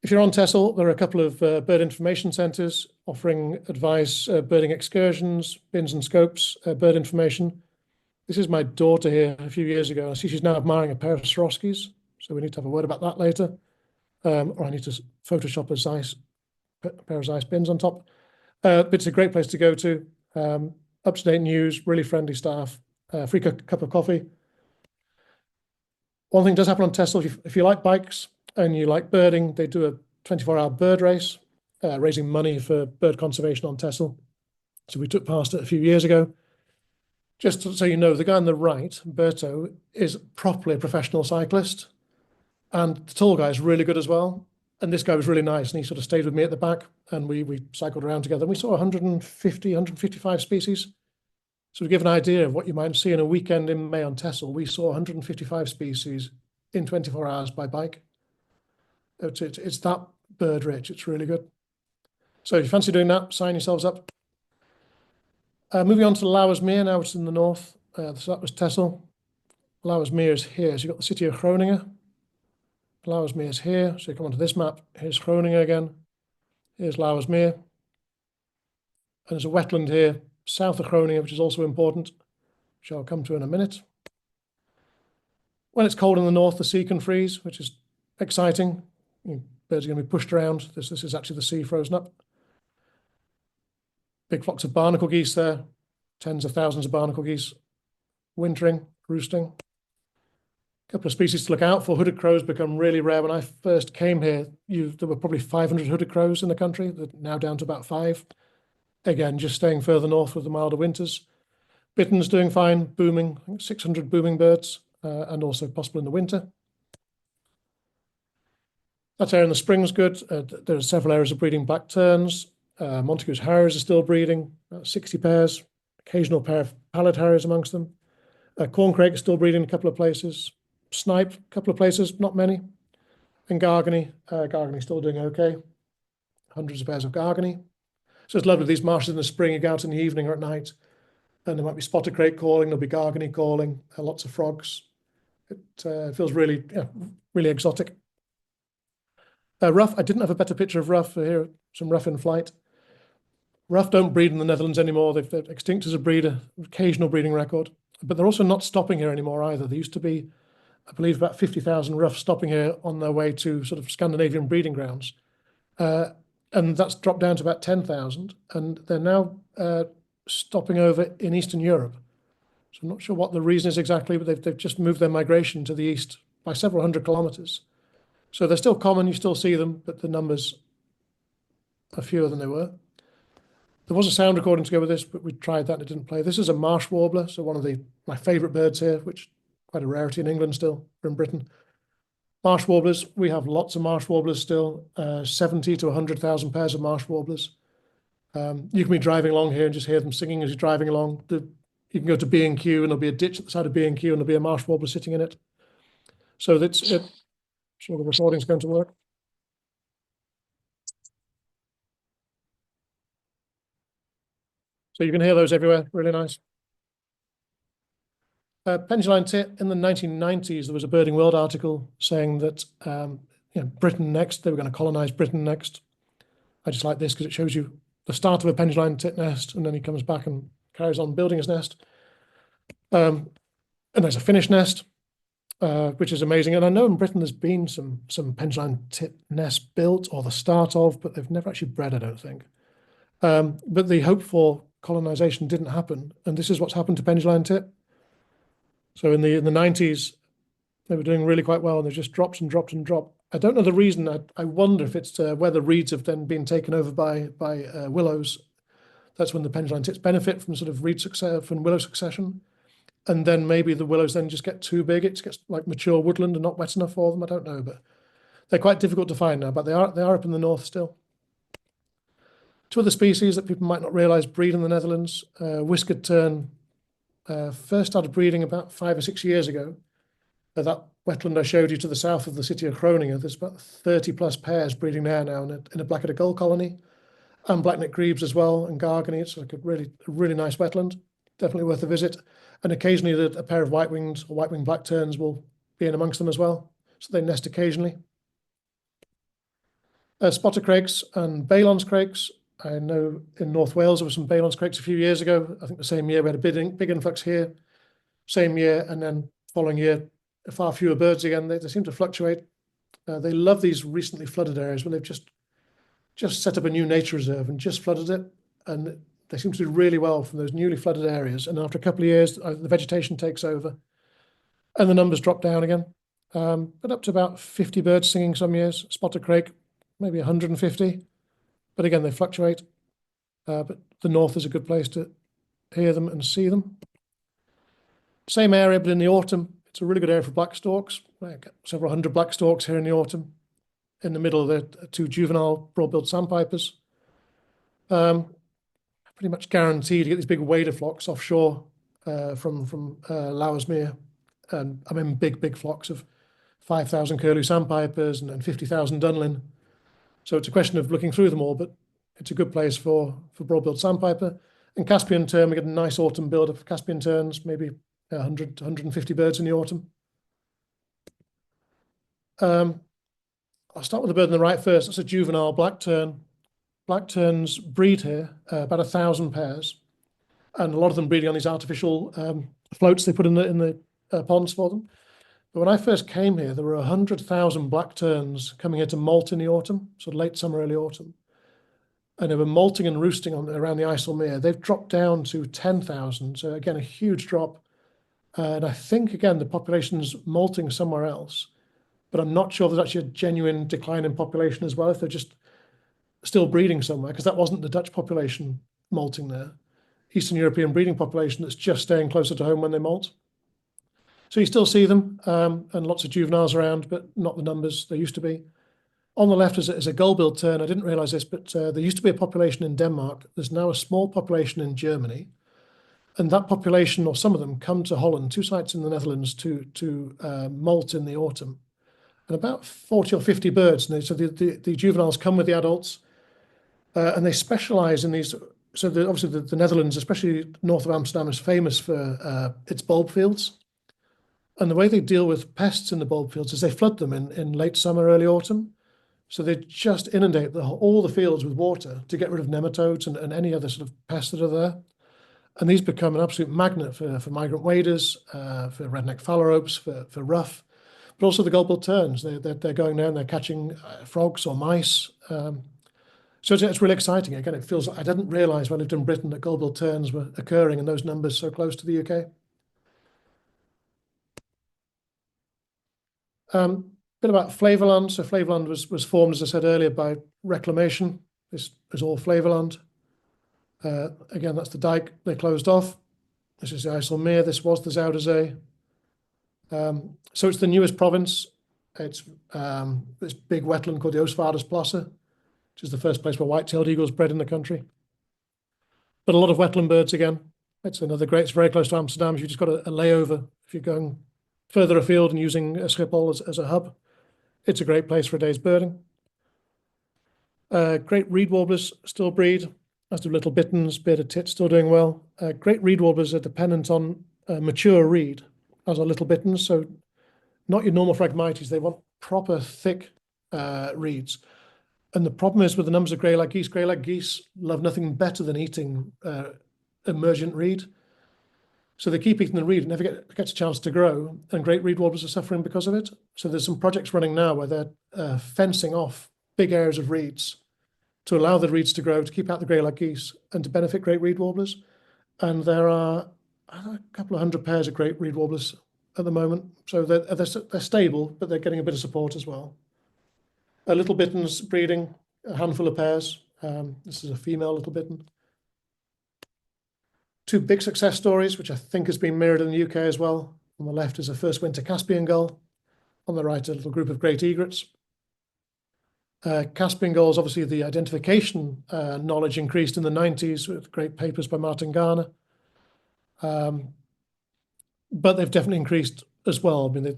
If you're on Texel, there are a couple of bird information centres offering advice, birding excursions, bins and scopes, bird information. This is my daughter here a few years ago. I see she's now admiring a pair of Swarovskis, so we need to have a word about that later. Or I need to Photoshop a pair of Zeiss bins on top. But it's a great place to go to. Up-to-date news, really friendly staff, free cup of coffee. One thing does happen on Texel, if you like bikes and you like birding, they do a 24-hour bird race, raising money for bird conservation on Texel. So we took part it a few years ago. Just so you know, the guy on the right, Berto, is properly a professional cyclist. And the tall guy is really good as well. And this guy was really nice, and he sort of stayed with me at the back, and we cycled around together. And we saw 150, 155 species. So to give an idea of what you might see in a weekend in May on Texel, we saw 155 species in 24 hours by bike. It's that bird rich. It's really good. So if you fancy doing that, sign yourselves up. Moving on to Lauwersmeer now, which is in the north. So that was Texel. Lauwersmeer is here. So you've got the city of Groningen. Lauwersmeer is here. So you come onto this map. Here's Groningen again. Here's Lauwersmeer. And there's a wetland here, south of Groningen, which is also important, which I'll come to in a minute. When it's cold in the north, the sea can freeze, which is exciting. Birds are going to be pushed around. This is actually the sea frozen up. Big flocks of barnacle geese there, tens of thousands of barnacle geese wintering, roosting. A couple of species to look out for. Hooded crows become really rare. When I first came here, there were probably 500 hooded crows in the country. They're now down to about 5. Again, just staying further north with the milder winters. Bitterns doing fine, booming, I think 600 booming birds, and also possible in the winter. That area in the spring's good. There are several areas of breeding black terns. Montagu's harriers are still breeding, 60 pairs, occasional pair of pallid harriers amongst them. Corncrake is still breeding in a couple of places. Snipe, a couple of places, not many. And Gargany, Gargany still doing okay. Hundreds of pairs of Gargany. So it's lovely, these marshes in the spring, you go out in the evening or at night, and there might be spotted crake calling, there'll be Gargany calling, lots of frogs. It feels really, really exotic. Ruff, I didn't have a better picture of ruff here, some ruff in flight. Ruff don't breed in the Netherlands anymore. They're extinct as a breeder, occasional breeding record. But they're also not stopping here anymore either. There used to be, I believe, about 50,000 ruff stopping here on their way to sort of Scandinavian breeding grounds. And that's dropped down to about 10,000. And they're now stopping over in Eastern Europe. So I'm not sure what the reason is exactly, but they've just moved their migration to the east by several hundred kilometers. So they're still common, you still see them, but the numbers are fewer than they were. There was a sound recording to go with this, but we tried that and it didn't play. This is a marsh warbler, so one of my favourite birds here, which quite a rarity in England still, or in Britain. Marsh warblers, we have lots of marsh warblers still, 70 to 100,000 pairs of marsh warblers. You can be driving along here and just hear them singing as you're driving along. You can go to B&Q and there'll be a ditch at the side of B&Q and there'll be a marsh warbler sitting in it. So that's it. Sure the recording's going to work. So you can hear those everywhere, really nice. Penduline tit, in the 1990s, there was a Birding World article saying that Britain next, they were going to colonize Britain next. I just like this because it shows you the start of a penduline tit nest, and then he comes back and carries on building his nest. And there's a finished nest, which is amazing. And I know in Britain there's been some penduline tit nests built, or the start of, but they've never actually bred, I don't think. But the hoped for colonization didn't happen, and this is what's happened to penduline tit. So in the 90s, they were doing really quite well, and they just dropped and dropped and dropped. I don't know the reason. I wonder if it's where the reeds have then been taken over by willows. That's when the penduline tits benefit from sort of reed success, from willow succession. And then maybe the willows then just get too big. It gets like mature woodland and not wet enough for them. I don't know, but they're quite difficult to find now, but they are up in the north still. Two other species that people might not realize breed in the Netherlands. Whiskered tern first started breeding about 5 or 6 years ago. That wetland I showed you to the south of the city of Groningen, there's about 30 plus pairs breeding there now in a black-headed gull colony, and black-necked grebes as well, and Gargany. It's like a really nice wetland, definitely worth a visit. And occasionally a pair of white-winged or white-winged black terns will be in amongst them as well, so they nest occasionally. Spotted crakes and Balon's crakes. I know in North Wales there were some Balon's crakes a few years ago. I think the same year we had a big influx here. Same year, and then following year, far fewer birds again. They seem to fluctuate. They love these recently flooded areas where they've just set up a new nature reserve and just flooded it. And they seem to do really well from those newly flooded areas. And after a couple of years, the vegetation takes over and the numbers drop down again. But up to about 50 birds singing some years. Spotted crake, maybe 150. But again, they fluctuate. But the north is a good place to hear them and see them. Same area, but in the autumn, it's a really good area for blackstalks. Several hundred blackstalks here in the autumn. In the middle, the 2 juvenile broad-billed sandpipers. pretty much guaranteed to get these big wader flocks offshore from Lauwersmeer. And I mean big flocks of 5,000 curlew sandpipers and 50,000 dunlin. So it's a question of looking through them all, but it's a good place for broad-billed sandpiper. And Caspian tern, we get a nice autumn build of Caspian terns, maybe 100 to 150 birds in the autumn. I'll start with the bird on the right first. That's a juvenile black tern. Black terns breed here, about 1,000 pairs, and a lot of them breeding on these artificial floats they put in the ponds for them. But when I first came here, there were 100,000 black terns coming here to molt in the autumn, so late summer, early autumn. And they were molting and roosting around the IJsselmeer. They've dropped down to 10,000, so again, a huge drop. And I think, again, the population's molting somewhere else, but I'm not sure there's actually a genuine decline in population as well, if they're just still breeding somewhere, because that wasn't the Dutch population molting there. Eastern European breeding population that's just staying closer to home when they molt. So you still see them, and lots of juveniles around, but not the numbers there used to be. On the left is a gull-billed tern. I didn't realize this, but there used to be a population in Denmark. There's now a small population in Germany. And that population, or some of them, come to Holland, 2 sites in the Netherlands, to molt in the autumn. And about 40 or 50 birds. And so the juveniles come with the adults, and they specialize in these. So obviously the Netherlands, especially north of Amsterdam, is famous for its bulb fields. And the way they deal with pests in the bulb fields is they flood them in late summer, early autumn. So they just inundate all the fields with water to get rid of nematodes and any other sort of pests that are there. And these become an absolute magnet for migrant waders, for red-necked phalaropes, for ruff, but also the gull-billed terns. They're going there and they're catching frogs or mice. So it's really exciting. Again, it feels like I didn't realize when I lived in Britain that gull-billed terns were occurring in those numbers so close to the UK. Bit about Flevoland. So Flevoland was formed, as I said earlier, by reclamation. This is all Flevoland. Again, that's the dike they closed off. This is the IJsselmeer. This was the Zuiderzee. So it's the newest province. It's this big wetland called the Oostvaardersplassen, which is the first place where white-tailed eagles bred in the country. But a lot of wetland birds again. It's another great, it's very close to Amsterdam. You've just got a layover if you're going further afield and using Schiphol as a hub. It's a great place for a day's birding. Great reed warblers still breed, as do little bitterns, bearded tits still doing well. Great reed warblers are dependent on mature reed, as are little bitterns. So not your normal Phragmites, they want proper thick reeds. And the problem is with the numbers of grey-lag geese. Grey-lag geese love nothing better than eating emergent reed. So they keep eating the reed and never gets a chance to grow. And great reed warblers are suffering because of it. So there's some projects running now where they're fencing off big areas of reeds to allow the reeds to grow, to keep out the grey-lag geese, and to benefit great reed warblers. And there are a couple of hundred pairs of great reed warblers at the moment. So they're stable, but they're getting a bit of support as well. Little bitterns breeding, a handful of pairs. This is a female little bittern. 2 big success stories, which I think has been mirrored in the UK as well. On the left is a first winter Caspian gull. On the right, a little group of great egrets. Caspian gulls, obviously the identification knowledge increased in the 90s with great papers by Martin Garner. But they've definitely increased as well. I mean,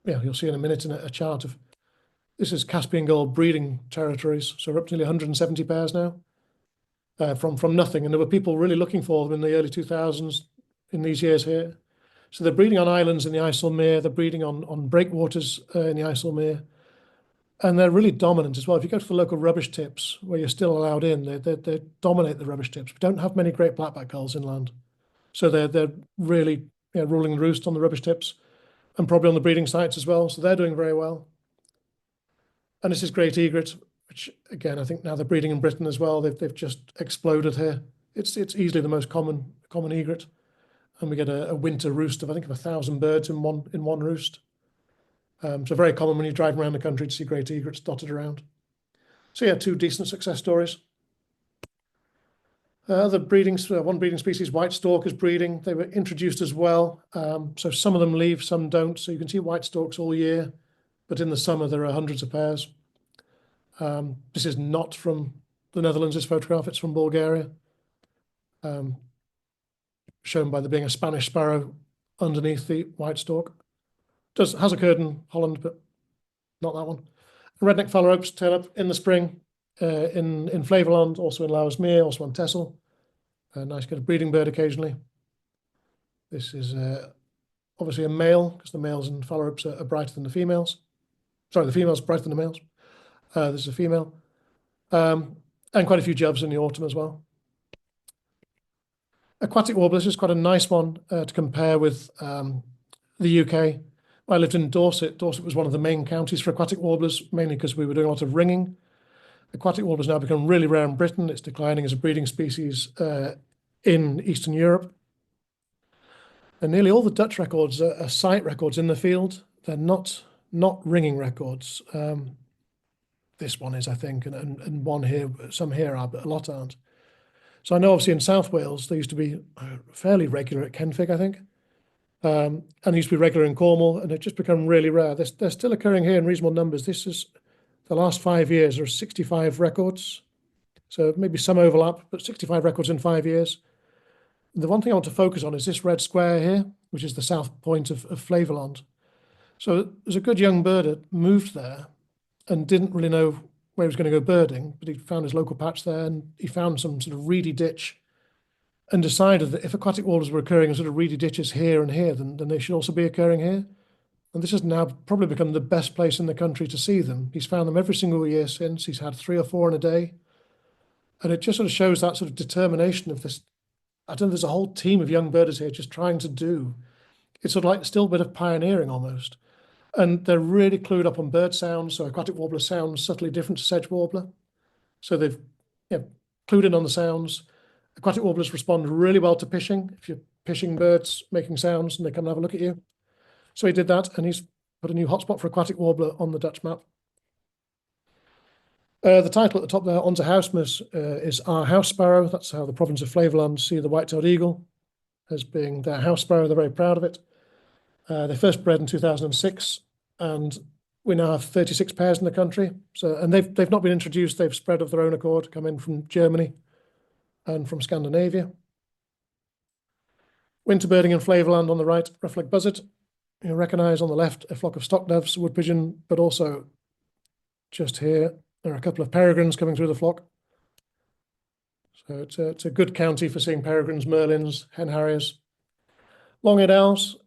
yeah, you'll see in a minute in a chart of, this is Caspian gull breeding territories. So we're up to nearly 170 pairs now. From nothing, and there were people really looking for them in the early 2000s in these years here. So they're breeding on islands in the IJsselmeer, they're breeding on breakwaters in the IJsselmeer, and they're really dominant as well. If you go to the local rubbish tips where you're still allowed in, they dominate the rubbish tips. We don't have many great blackback gulls inland, so they're really ruling the roost on the rubbish tips, and probably on the breeding sites as well. So they're doing very well. And this is great egret, which again, I think now they're breeding in Britain as well. They've just exploded here. It's easily the most common egret, and we get a winter roost of I think of 1,000 birds in one roost. So very common when you're driving around the country to see great egrets dotted around. So yeah, 2 decent success stories. Other breedings, one breeding species, white stork, is breeding. They were introduced as well. So some of them leave, some don't. So you can see white storks all year, but in the summer there are hundreds of pairs. This is not from the Netherlands, this photograph, it's from Bulgaria. shown by there being a Spanish sparrow underneath the white stalk. Has occurred in Holland, but not that one. Redneck phalaropes turn up in the spring in Flevoland, also in Lauwersmeer, also on Texel. A nice kind of breeding bird occasionally. This is obviously a male, because the males in phalaropes are brighter than the females. Sorry, the females are brighter than the males. This is a female. And quite a few jubs in the autumn as well. Aquatic warblers is quite a nice one to compare with the UK. I lived in Dorset. Dorset was one of the main counties for aquatic warblers, mainly because we were doing a lot of ringing. Aquatic warblers now become really rare in Britain. It's declining as a breeding species in Eastern Europe. And nearly all the Dutch records are site records in the field. They're not ringing records. This one is, I think, and one here, some here are, but a lot aren't. So I know obviously in South Wales, they used to be fairly regular at Kenfig, I think. And they used to be regular in Cornwall, and they've just become really rare. They're still occurring here in reasonable numbers. This is the last 5 years, there are 65 records. So maybe some overlap, but 65 records in 5 years. The one thing I want to focus on is this red square here, which is the south point of Flevoland. So there's a good young bird that moved there and didn't really know where he was going to go birding, but he found his local patch there, and he found some sort of reedy ditch and decided that if aquatic warblers were occurring in sort of reedy ditches here and here, then they should also be occurring here. And this has now probably become the best place in the country to see them. He's found them every single year since. He's had 3 or 4 in a day. And it just sort of shows that sort of determination of this. I don't know, there's a whole team of young birders here just trying to do. It's sort of like still a bit of pioneering almost. And they're really clued up on bird sounds. So aquatic warbler sounds subtly different to sedge warbler. So they've clued in on the sounds. Aquatic warblers respond really well to pishing. If you're pishing birds, making sounds, and they come and have a look at you. So he did that, and he's put a new hotspot for aquatic warbler on the Dutch map. The title at the top there, Onze Huismus, is our house sparrow. That's how the province of Flevoland see the white-tailed eagle as being their house sparrow. They're very proud of it. They first bred in 2006, and we now have 36 pairs in the country. So, and they've not been introduced. They've spread of their own accord, come in from Germany and from Scandinavia. Winter birding in Flevoland on the right, rough-legged buzzard. You recognise on the left a flock of stock doves, wood pigeon, but also just here there are a couple of peregrines coming through the flock. So it's a good county for seeing peregrines, merlins, hen harriers. Long-eared owls,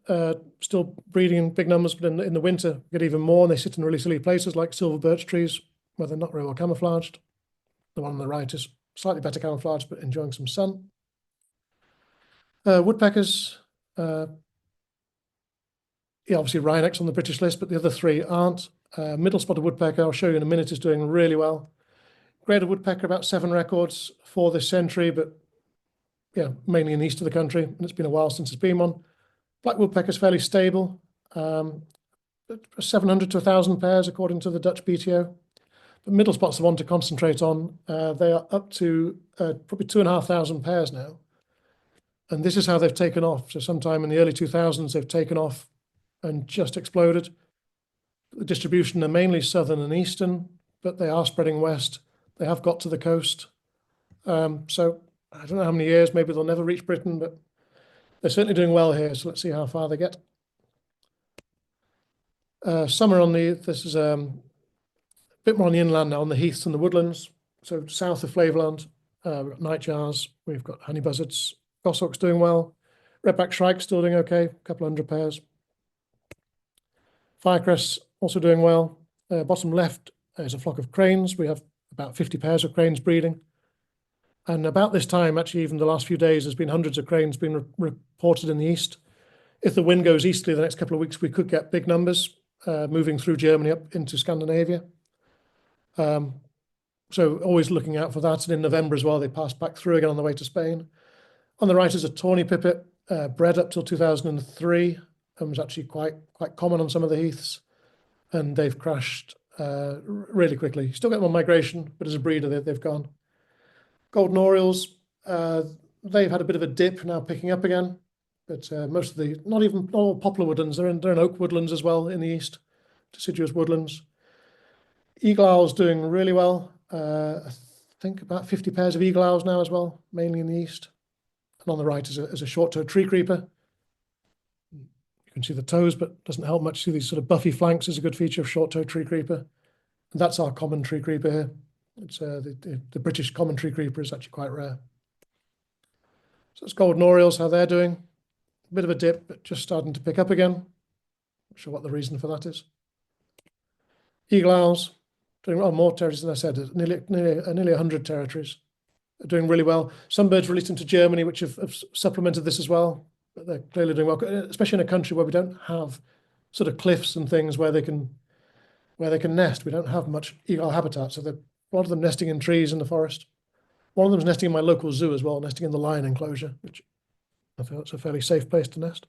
still breeding in big numbers, but in the winter get even more, and they sit in really silly places like silver birch trees, where they're not very well camouflaged. The one on the right is slightly better camouflaged, but enjoying some sun. Woodpeckers, obviously Rhinex on the British list, but the other 3 aren't. Middle spotted woodpecker, I'll show you in a minute, is doing really well. Greater woodpecker, about 7 records for this century, but mainly in the east of the country, and it's been a while since it's been one. Black woodpecker is fairly stable, 700 to 1,000 pairs according to the Dutch BTO. But middle spot's the one to concentrate on. They are up to probably 2,500 pairs now. And this is how they've taken off. So sometime in the early 2000s, they've taken off and just exploded. The distribution are mainly southern and eastern, but they are spreading west. They have got to the coast. So I don't know how many years, maybe they'll never reach Britain, but they're certainly doing well here. So let's see how far they get. Summer on this is a bit more on the inland now, on the heaths and the woodlands. So south of Flevoland, nightjars, we've got honey buzzards, goshawks doing well. Redback shrikes still doing okay, a couple 100 pairs. Firecrests also doing well. Bottom left is a flock of cranes. We have about 50 pairs of cranes breeding. And about this time, actually, even the last few days, there's been hundreds of cranes being reported in the east. If the wind goes easterly the next couple of weeks, we could get big numbers moving through Germany up into Scandinavia. So always looking out for that. And in November as well, they pass back through again on the way to Spain. On the right is a tawny pipit, bred up till 2003, and was actually quite common on some of the heaths. And they've crashed really quickly. Still get them on migration, but as a breeder, they've gone. Golden Orioles, they've had a bit of a dip, now picking up again. But most of the, not all poplar woodlands, they're in oak woodlands as well in the east, deciduous woodlands. Eagle owls doing really well. I think about 50 pairs of eagle owls now as well, mainly in the east. and on the right is a short-toed tree creeper. You can see the toes, but doesn't help much. See these sort of buffy flanks is a good feature of short-toed tree creeper. And that's our common tree creeper here. It's the British common tree creeper is actually quite rare. So it's Golden Orioles, how they're doing. A bit of a dip, but just starting to pick up again. Not sure what the reason for that is. Eagle owls, doing well, more territories than I said, nearly 100 territories. They're doing really well. Sunbirds released into Germany, which have supplemented this as well. But they're clearly doing well, especially in a country where we don't have sort of cliffs and things where they can nest. We don't have much eagle habitat, so a lot of them nesting in trees in the forest. One of them is nesting in my local zoo as well, nesting in the lion enclosure, which I feel it's a fairly safe place to nest.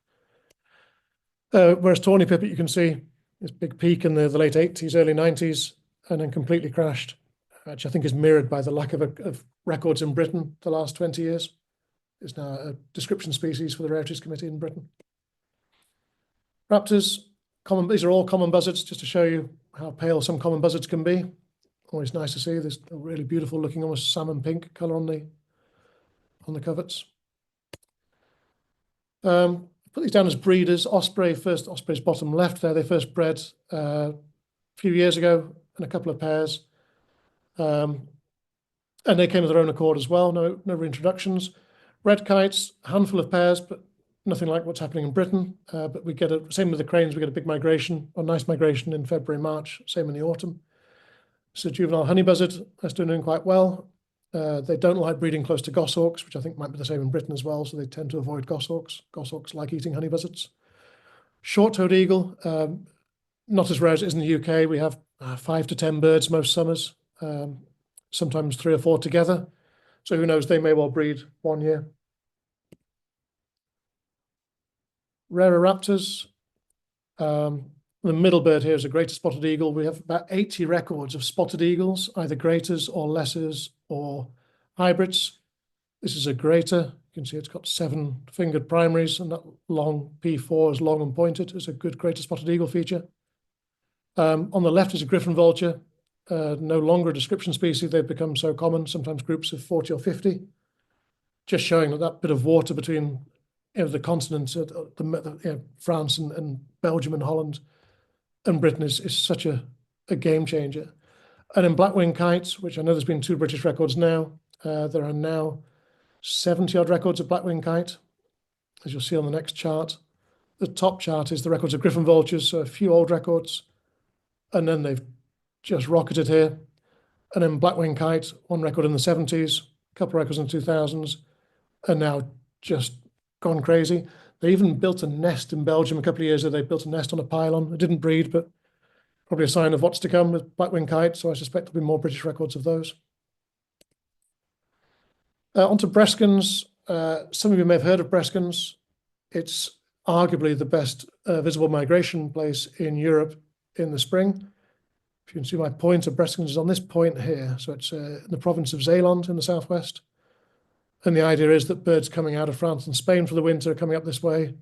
Whereas tawny pipit, you can see this big peak in the late 80s, early 90s, and then completely crashed, which I think is mirrored by the lack of records in Britain the last 20 years. It's now a description species for the Rarities Committee in Britain. Raptors, common. These are all common buzzards, just to show you how pale some common buzzards can be. Always nice to see. There's a really beautiful looking, almost salmon pink colour on the coverts. Put these down as breeders. Osprey's bottom left there. They first bred a few years ago in a couple of pairs. And they came of their own accord as well. No reintroductions. Red kites, a handful of pairs, but nothing like what's happening in Britain. But we get same with the cranes. We get a big migration, a nice migration in February, March. Same in the autumn. So juvenile honey buzzard, that's doing quite well. They don't like breeding close to goshawks, which I think might be the same in Britain as well. So they tend to avoid goshawks. Goshawks like eating honey buzzards. Short-toed eagle, not as rare as it is in the UK. We have 5 to 10 birds most summers, sometimes 3 or 4 together. So who knows, they may well breed one year. Rarer raptors. The middle bird here is a greater spotted eagle. We have about 80 records of spotted eagles, either greaters or lessers or hybrids. This is a greater. You can see it's got 7 fingered primaries, and that long P4 is long and pointed. It's a good greater spotted eagle feature. On the left is a griffon vulture. No longer a description species. They've become so common, sometimes groups of 40 or 50, just showing that bit of water between the continents, France and Belgium and Holland and Britain is such a game changer. And in black-winged kites, which I know there's been 2 British records now, there are now 70-odd records of black-winged kite, as you'll see on the next chart. The top chart is the records of griffon vultures, so a few old records, and then they've just rocketed here. And then black-winged kite, 1 record in the 70s, a couple of records in the 2000s, and now just gone crazy. They even built a nest in Belgium a couple of years ago. They built a nest on a pylon. It didn't breed, but probably a sign of what's to come with black-winged kite. So I suspect there'll be more British records of those. Onto Breskins. Some of you may have heard of Breskins. It's arguably the best visible migration place in Europe in the spring. If you can see my pointer, Breskins is on this point here. So it's in the province of Zeeland in the southwest. And the idea is that birds coming out of France and Spain for the winter are coming up this way.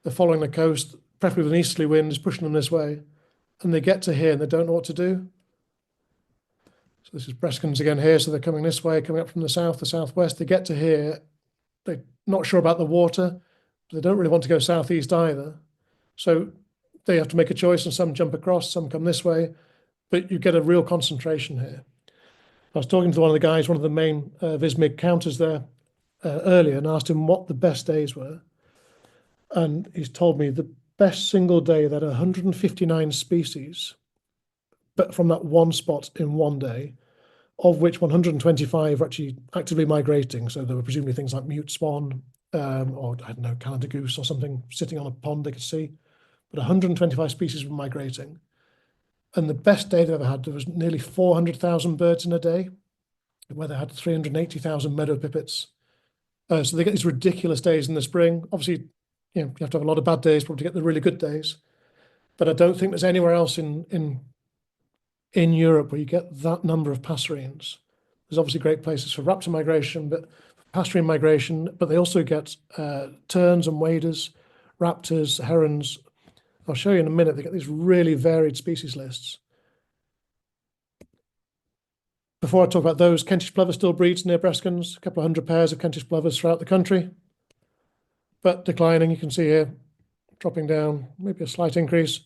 They're following the coast, preferably with an easterly wind, is pushing them this way. And they get to here and they don't know what to do. So this is Breskins again here. So they're coming this way, coming up from the south, the southwest. They get to here. They're not sure about the water. But they don't really want to go southeast either. So they have to make a choice, and some jump across, some come this way. But you get a real concentration here. I was talking to one of the guys, one of the main Vismig counters there earlier, and asked him what the best days were. And he's told me the best single day that 159 species, but from that one spot in one day, of which 125 are actually actively migrating. So there were presumably things like mute swan, or I don't know, Canada goose or something sitting on a pond they could see. But 125 species were migrating. And the best day they've ever had, there was nearly 400,000 birds in a day, where they had 380,000 meadow pipits. So they get these ridiculous days in the spring. Obviously, you have to have a lot of bad days probably to get the really good days. But I don't think there's anywhere else in Europe where you get that number of passerines. There's obviously great places for raptor migration, but passerine migration, but they also get terns and waders, raptors, herons. I'll show you in a minute. They get these really varied species lists. before I talk about those, Kentish plover still breeds near Breskens, a couple of hundred pairs of Kentish plovers throughout the country, but declining. You can see here, dropping down, maybe a slight increase.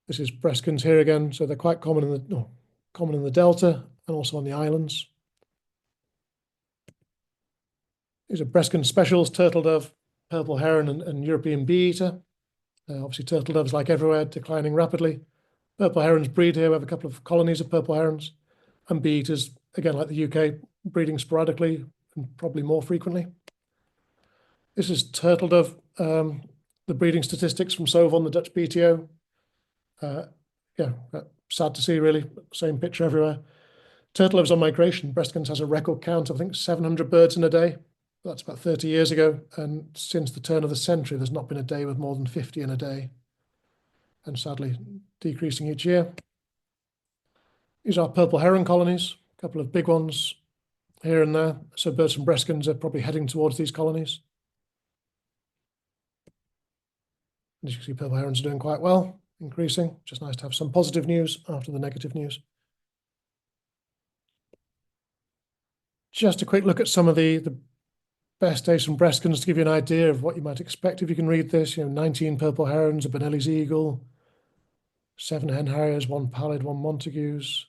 This is Breskens here again, so they're quite common in the Delta and also on the islands. These are Breskens specials, turtle dove, purple heron, and European bee-eater. Obviously, turtle doves, like everywhere, declining rapidly. Purple herons breed here. We have a couple of colonies of purple herons. And bee-eaters, again, like the UK, breeding sporadically and probably more frequently. This is turtle dove, the breeding statistics from Sovon, the Dutch BTO. Yeah, sad to see, really. Same picture everywhere. Turtle doves on migration. Breskens has a record count of, I think, 700 birds in a day. That's about 30 years ago. And since the turn of the century, there's not been a day with more than 50 in a day. And sadly, decreasing each year. These are purple heron colonies, a couple of big ones here and there. So birds from Breskens are probably heading towards these colonies. As you can see, purple herons are doing quite well, increasing. Just nice to have some positive news after the negative news. Just a quick look at some of the best days from Breskens to give you an idea of what you might expect if you can read this. 19 purple herons, a Benelli's eagle, 7 hen harriers, 1 pallid, 1 Montagues,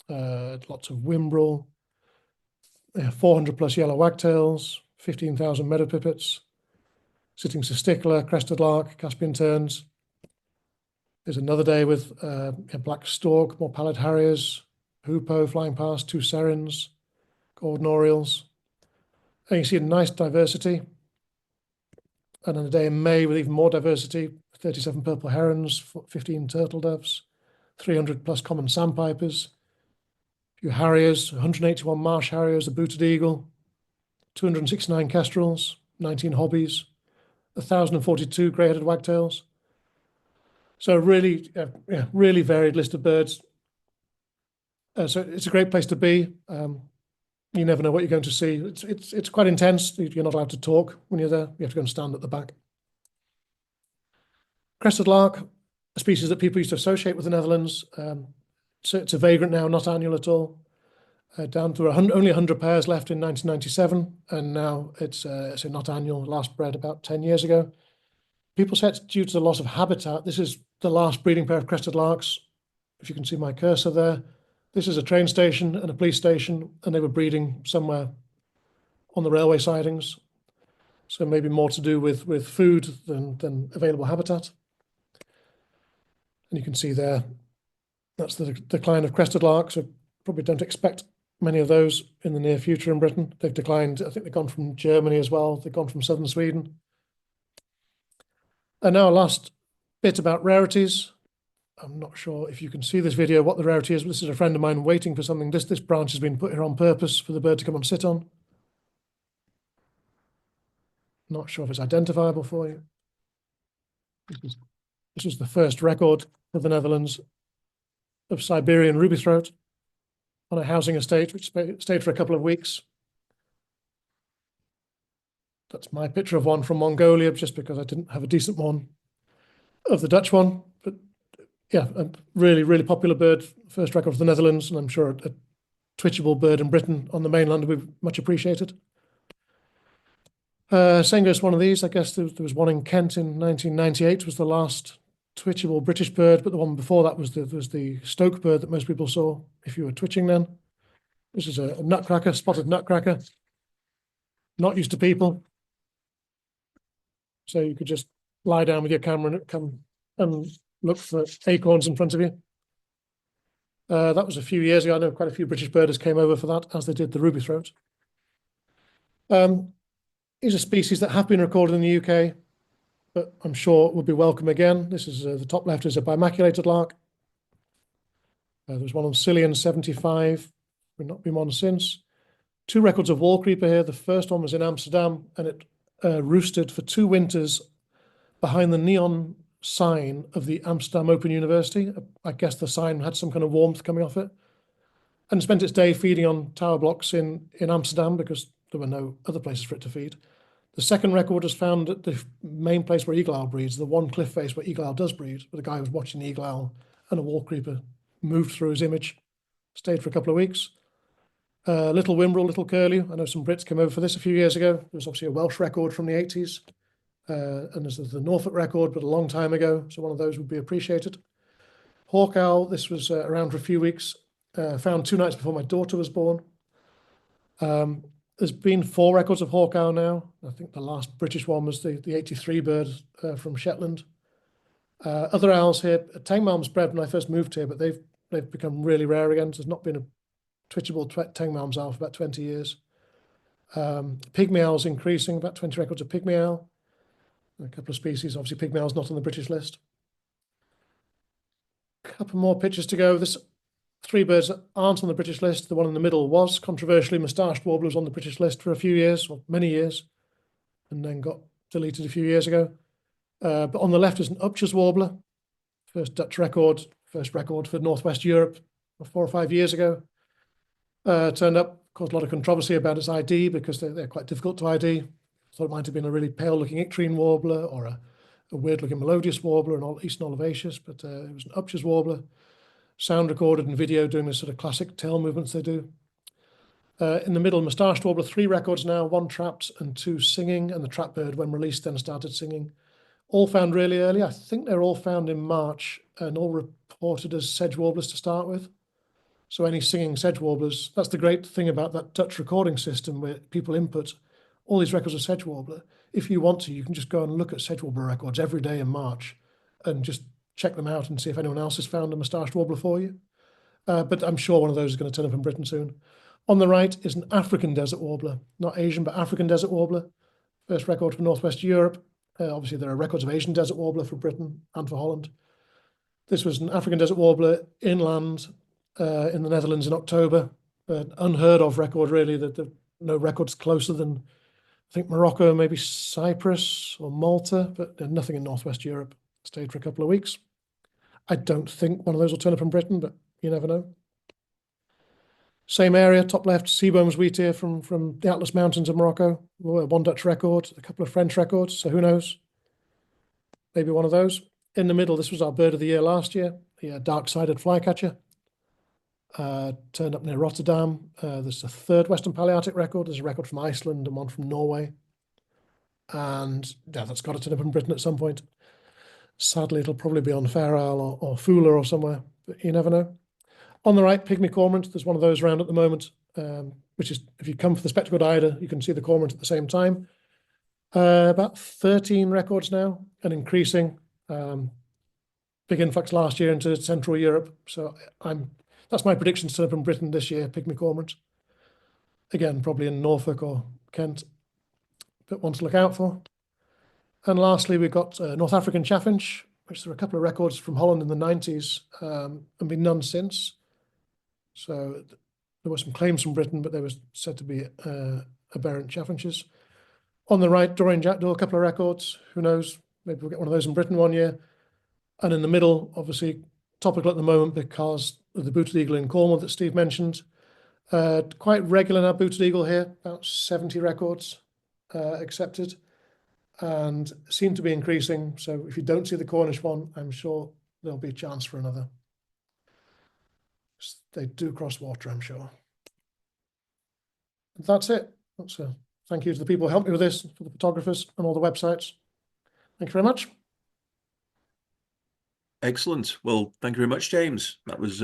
lots of Wimbrel, 400 plus yellow wagtails, 15,000 meadow pipits, sitting Stickler, Crested Lark, Caspian terns. There's another day with a black stork, more pallid harriers, hoopoe flying past, 2 serins, Golden Orioles. And you see a nice diversity. And on a day in May with even more diversity, 37 purple herons, 15 turtle doves, 300 plus common sandpipers, a few harriers, 181 marsh harriers, a booted eagle, 269 kestrels, 19 hobbies, 1,042 grey-headed wagtails. So really, really varied list of birds. So it's a great place to be. You never know what you're going to see. It's quite intense. You're not allowed to talk when you're there. You have to go and stand at the back. Crested Lark, a species that people used to associate with the Netherlands. So it's a vagrant now, not annual at all. Down to only 100 pairs left in 1997, and now it's not annual, last bred about 10 years ago. People say it's due to the loss of habitat. This is the last breeding pair of Crested Larks. If you can see my cursor there, this is a train station and a police station, and they were breeding somewhere on the railway sidings. So maybe more to do with food than available habitat. And you can see there, that's the decline of Crested Lark. So probably don't expect many of those in the near future in Britain. They've declined. I think they've gone from Germany as well. They've gone from southern Sweden. And now last bit about rarities. I'm not sure if you can see this video, what the rarity is. This is a friend of mine waiting for something. This branch has been put here on purpose for the bird to come and sit on. Not sure if it's identifiable for you. This is the first record of the Netherlands of Siberian rubythroat on a housing estate, which stayed for a couple of weeks. That's my picture of one from Mongolia, just because I didn't have a decent one of the Dutch one. But yeah, a really, really popular bird, first record of the Netherlands, and I'm sure a twitchable bird in Britain on the mainland would be much appreciated. Same goes for one of these. I guess there was one in Kent in 1998, was the last twitchable British bird, but the one before that was the Stoke bird that most people saw if you were twitching then. This is a nutcracker, spotted nutcracker, not used to people. So you could just lie down with your camera and come and look for acorns in front of you. That was a few years ago. I know quite a few British birders came over for that, as they did the rubythroat. These are species that have been recorded in the UK, but I'm sure would be welcome again. This is the top left is a bimaculated lark. There was one on Scillian 75, we've not been on since. 2 records of wall creeper here. The first one was in Amsterdam, and it roosted for 2 winters behind the neon sign of the Amsterdam Open University. I guess the sign had some kind of warmth coming off it, and spent its day feeding on tower blocks in Amsterdam because there were no other places for it to feed. The second record was found at the main place where eagle owl breeds, the one cliff face where eagle owl does breed, where the guy was watching the eagle owl and a wall creeper moved through his image, stayed for a couple of weeks. Little Wimbrel, Little Curlew. I know some Brits came over for this a few years ago. There was obviously a Welsh record from the 80s. And there's the Norfolk record, but a long time ago. So one of those would be appreciated. Hawk owl, this was around for a few weeks. Found 2 nights before my daughter was born. There's been 4 records of hawk owl now. I think the last British one was the 83 bird from Shetland. Other owls here, Tengmalms bred when I first moved here, but they've become really rare again. There's not been a twitchable Tengmalms owl for about 20 years. Pygmy owl's increasing, about 20 records of pygmy owl. A couple of species, obviously pygmy owl's not on the British list. A couple more pictures to go. There's 3 birds that aren't on the British list. The one in the middle was, controversially, mustached warbler was on the British list for a few years, or many years, and then got deleted a few years ago. But on the left is an Upchur's warbler, first Dutch record, first record for Northwest Europe 4 or 5 years ago. Turned up, caused a lot of controversy about its ID because they're quite difficult to ID. Thought it might have been a really pale-looking icterine warbler or a weird-looking melodious warbler, an eastern olivaceous, but it was an Upchur's warbler. Sound recorded and video doing this sort of classic tail movements they do. In the middle, mustached warbler, 3 records now, 1 trapped and 2 singing, and the trap bird, when released, then started singing. All found really early. I think they're all found in March and all reported as sedge warblers to start with. So any singing sedge warblers, that's the great thing about that Dutch recording system where people input all these records of sedge warbler. If you want to, you can just go and look at sedge warbler records every day in March and just check them out and see if anyone else has found a mustached warbler for you. But I'm sure one of those is going to turn up in Britain soon. On the right is an African desert warbler, not Asian, but African desert warbler. First record for Northwest Europe. Obviously, there are records of Asian desert warbler for Britain and for Holland. This was an African desert warbler inland in the Netherlands in October. Unheard of record, really. That no records closer than, I think, Morocco, maybe Cyprus or Malta, but nothing in Northwest Europe. Stayed for a couple of weeks. I don't think one of those will turn up in Britain, but you never know. Same area, top left, Seabohm's wheatear from the Atlas Mountains of Morocco. 1 Dutch record, a couple of French records, so who knows? Maybe one of those. In the middle, this was our bird of the year last year, the dark-sided flycatcher. Turned up near Rotterdam. There's a 3rd Western Palearctic record. There's a record from Iceland and one from Norway. And yeah, that's got to turn up in Britain at some point. Sadly, it'll probably be on Fair Isle or Fula or somewhere, but you never know. On the right, pygmy cormorant. There's one of those around at the moment, which is, if you come for the spectacled eider, you can see the cormorant at the same time. About 13 records now and increasing. Big influx last year into Central Europe. So that's my prediction to turn up in Britain this year, pygmy cormorant. Again, probably in Norfolk or Kent, but one to look out for. And lastly, we've got North African chaffinch, which there are a couple of records from Holland in the 90s and been none since. So there were some claims from Britain, but they were said to be aberrant chaffinches. On the right, Dorian jackdaw, a couple of records. Who knows? Maybe we'll get one of those in Britain one year. And in the middle, obviously, topical at the moment because of the booted eagle in Cornwall that Steve mentioned. Quite regular now, booted eagle here, about 70 records accepted, and seem to be increasing. So if you don't see the Cornish one, I'm sure there'll be a chance for another. They do cross water, I'm sure. That's it. Thank you to the people who helped me with this, for the photographers and all the websites. Thank you very much. Excellent. Well, thank you very much, James. That was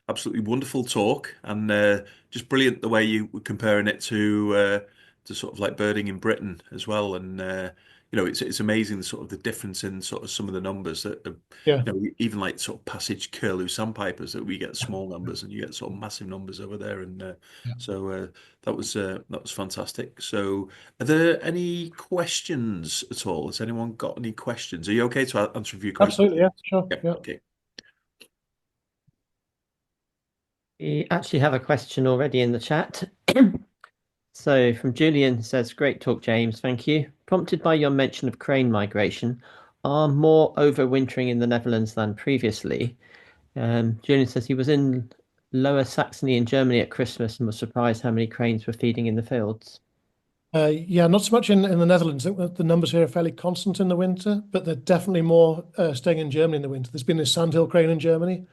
absolutely wonderful talk, and just brilliant the way you were comparing it to sort of like birding in Britain as well. And it's amazing sort of the difference in sort of some of the numbers that even like sort of passage curlew sandpipers, that we get small numbers and you get sort of massive numbers over there. And so that was fantastic. So are there any questions at all? Has anyone got any questions? Are you okay to answer a few questions? Absolutely, yeah, sure. Yeah. Okay. We actually have a question already in the chat. So from Julian, says, great talk, James. Thank you. Prompted by your mention of crane migration, are more overwintering in the Netherlands than previously? Julian says he was in Lower Saxony in Germany at Christmas and was surprised how many cranes were feeding in the fields. Yeah, not so much in the Netherlands. I think the numbers here are fairly constant in the winter, but they're definitely more staying in Germany in the winter. There's been this sandhill crane in Germany,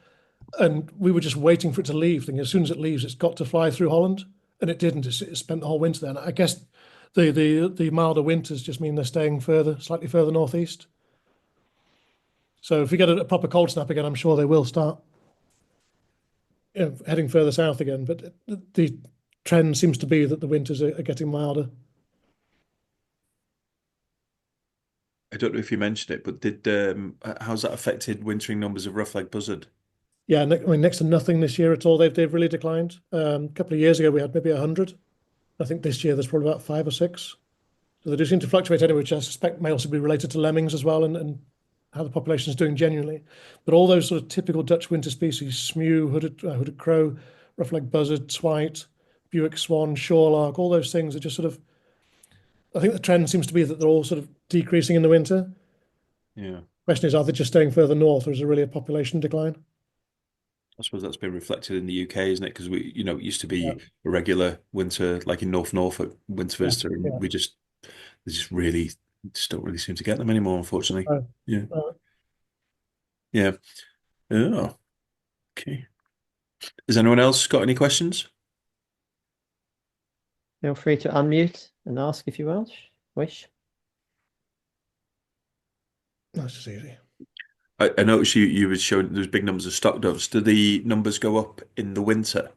and we were just waiting for it to leave, thinking as soon as it leaves, it's got to fly through Holland. and it didn't. It spent the whole winter there. And I guess the milder winters just mean they're staying slightly further northeast. So if we get a proper cold snap again, I'm sure they will start heading further south again. But the trend seems to be that the winters are getting milder. I don't know if you mentioned it, but how's that affected wintering numbers of rough-legged buzzard? Yeah, I mean, next to nothing this year at all. They've really declined. A couple of years ago, we had maybe 100. I think this year there's probably about 5 or 6. So they do seem to fluctuate anyway, which I suspect may also be related to lemmings as well and how the population is doing genuinely. But all those sort of typical Dutch winter species, smew, hooded crow, rough-legged buzzard, swite, Bewick swan, shorelark, all those things are just sort of, I think the trend seems to be that they're all sort of decreasing in the winter. Yeah. Question is, are they just staying further north, or is there really a population decline? I suppose that's been reflected in the UK, isn't it? Because it used to be a regular winter, like in North Norfolk, winter visitor, and they just don't really seem to get them anymore, unfortunately. Yeah. Yeah. Oh, okay. Has anyone else got any questions? Feel free to unmute and ask if you wish. That's just easy. I noticed you were showing there's big numbers of stock doves. Do the numbers go up in the winter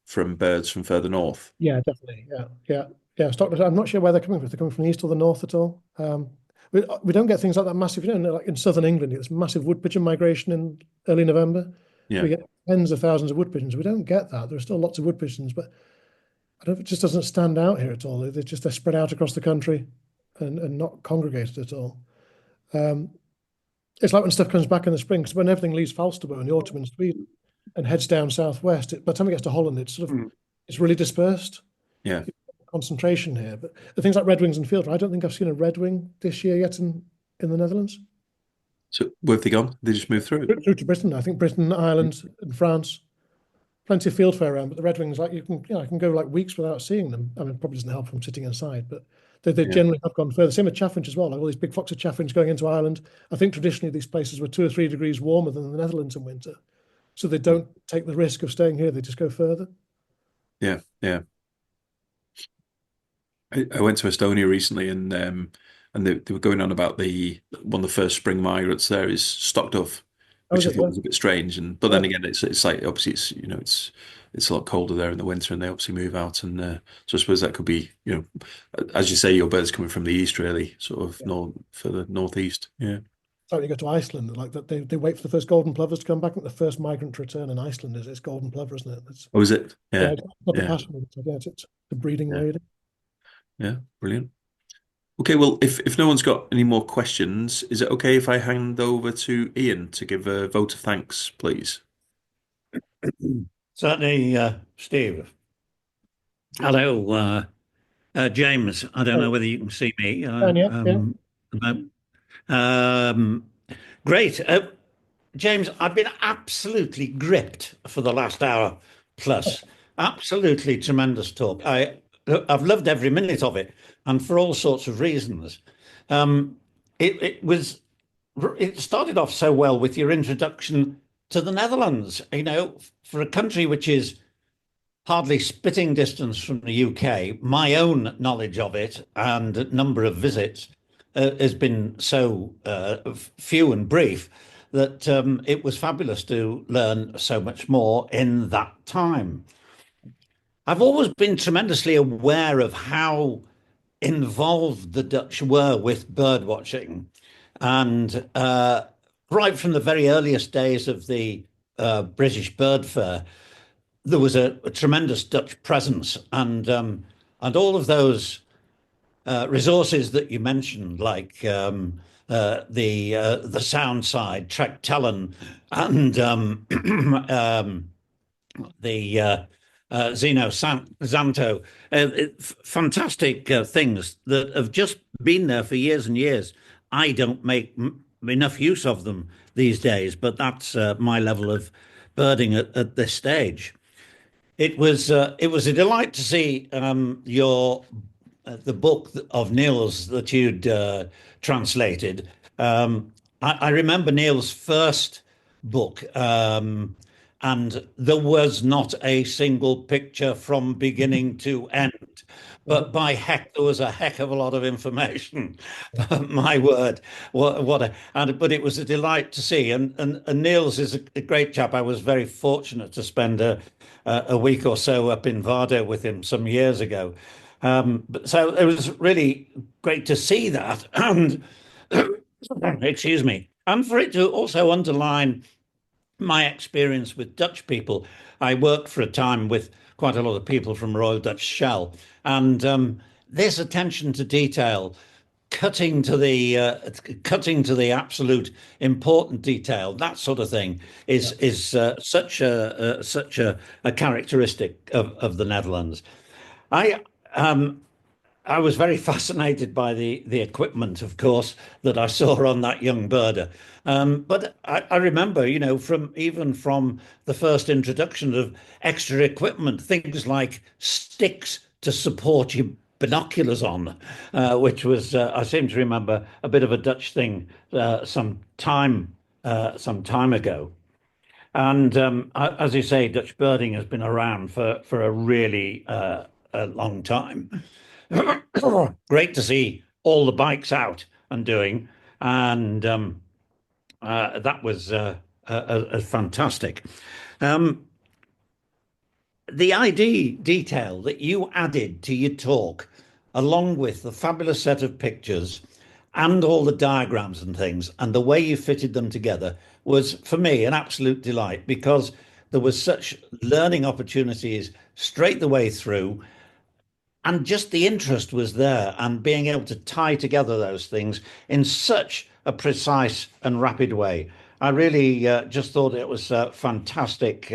from birds from further north? Yeah, definitely. Yeah. Stock doves. I'm not sure where they're coming from. If they're coming from the east or the north at all. We don't get things like that massive. Like in southern England, it's massive wood pigeon migration in early November. Yeah. We get tens of thousands of wood pigeons. We don't get that. There are still lots of wood pigeons, but I don't. It just doesn't stand out here at all. They're spread out across the country, and not congregated at all. It's like when stuff comes back in the spring, because when everything leaves Falsterbo in the autumn in Sweden and heads down southwest, by the time it gets to Holland, it's it's really dispersed. Yeah. Concentration here, but the things like redwings and field, I don't think I've seen a redwing this year yet in the Netherlands. So where have they gone? They just moved through? Through to Britain. I think Britain, Ireland, and France. Plenty of fieldfare around, but the redwings, like I can go like weeks without seeing them. I mean, it probably doesn't help from sitting inside, but they generally have gone further. Same with chaffinch as well. Like all these big flocks of chaffinch going into Ireland. I think traditionally these places were 2 or 3 degrees warmer than the Netherlands in winter, so they don't take the risk of staying here. They just go further. Yeah. I went to Estonia recently, and they were going on about one of the first spring migrants there is stock dove, which I thought was a bit strange. But then again, it's like obviously it's a lot colder there in the winter, and they obviously move out. And so I suppose that could be as you say, your birds coming from the east, really, sort of further northeast. Yeah. So you go to Iceland, like that they wait for the first golden plovers to come back. And the first migrant to return in Iceland is golden plover, isn't it? Oh, is it? Yeah. It's not the passion, it's the breeding lady. Yeah, brilliant. Okay, well, if no one's got any more questions, is it okay if I hand over to Ian to give a vote of thanks, please? Certainly, Steve. Hello, James. I don't know whether you can see me. Great. James, I've been absolutely gripped for the last hour plus. Absolutely tremendous talk. I've loved every minute of it, and for all sorts of reasons. It started off so well with your introduction to the Netherlands. For a country which is hardly spitting distance from the UK, my own knowledge of it and number of visits has been so few and brief that it was fabulous to learn so much more in that time. I've always been tremendously aware of how involved the Dutch were with bird watching, and right from the very earliest days of the British Bird Fair, there was a tremendous Dutch presence, and all of those resources that you mentioned, like the sound side, Trek Tellen, and the Zeno Zanto, fantastic things that have just been there for years and years. I don't make enough use of them these days, but that's my level of birding at this stage. It was a delight to see the book of Neil's that you'd translated. I remember Neil's first book, and there was not a single picture from beginning to end. But by heck, there was a heck of a lot of information. My word, but it was a delight to see. And Niels is a great chap. I was very fortunate to spend a week or so up in Vardo with him some years ago. So it was really great to see that, and excuse me, and for it to also underline my experience with Dutch people. I worked for a time with quite a lot of people from Royal Dutch Shell, and this attention to detail, cutting to the absolute important detail, that sort of thing is such a characteristic of the Netherlands. I I was very fascinated by the equipment, of course, that I saw on that young birder. But I remember, you know, from the first introduction of extra equipment, things like sticks to support your binoculars on, which was, I seem to remember, a bit of a Dutch thing some time ago. And as you say, Dutch birding has been around for a really a long time. Great to see all the bikes out and doing, and that was fantastic. The ID detail that you added to your talk, along with the fabulous set of pictures and all the diagrams and things, and the way you fitted them together, was for me an absolute delight, because there was such learning opportunities straight the way through. And just the interest was there, and being able to tie together those things in such a precise and rapid way. I really just thought it was fantastic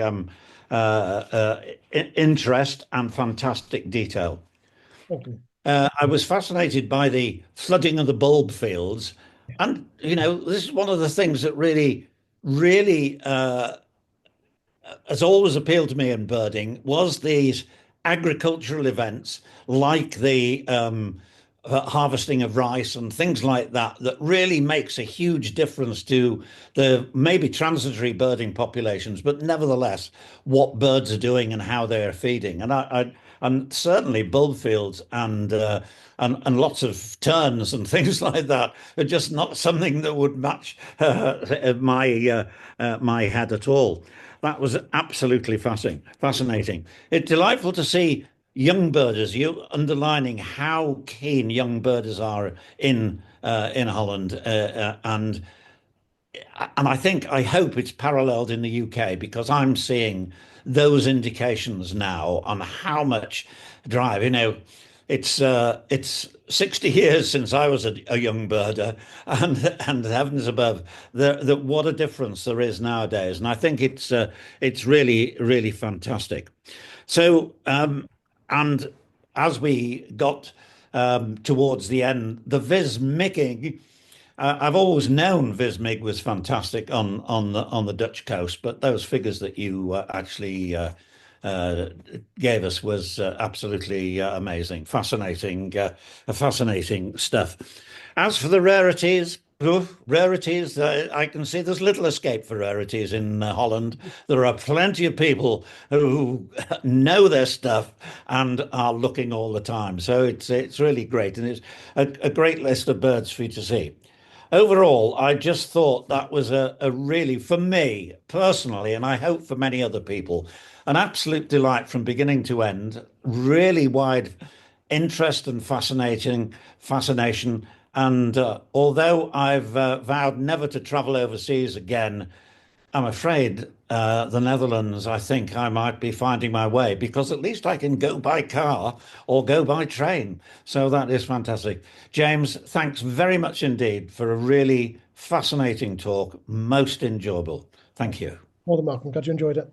interest and fantastic detail. Thank you. I was fascinated by the flooding of the bulb fields. And, you know, this is one of the things that really has always appealed to me in birding, was these agricultural events like the harvesting of rice and things like that, that really makes a huge difference to the maybe transitory birding populations, but nevertheless what birds are doing and how they are feeding. And certainly bulb fields and lots of terns and things like that are just not something that would match my head at all. That was absolutely fascinating. It's delightful to see young birders, you underlining how keen young birders are in Holland, and I hope it's paralleled in the UK, because I'm seeing those indications now on how much drive. You know, it's 60 years since I was a young birder, and heavens above, what a difference there is nowadays. And I think it's really fantastic. So and as we got towards the end, the vismigging. I've always known vismig was fantastic on the Dutch coast, but those figures that you actually gave us was absolutely amazing, fascinating stuff. As for the rarities, I can see there's little escape for rarities in Holland. There are plenty of people who know their stuff and are looking all the time. So it's really great, and it's a great list of birds for you to see. Overall, I just thought that was a really, for me personally, and I hope for many other people, an absolute delight from beginning to end. Really wide interest and fascination. And although I've vowed never to travel overseas again, I'm afraid the Netherlands, I think I might be finding my way, because at least I can go by car or go by train. So that is fantastic. James, thanks very much indeed for a really fascinating talk. Most enjoyable. Thank you. More than welcome. Glad you enjoyed it.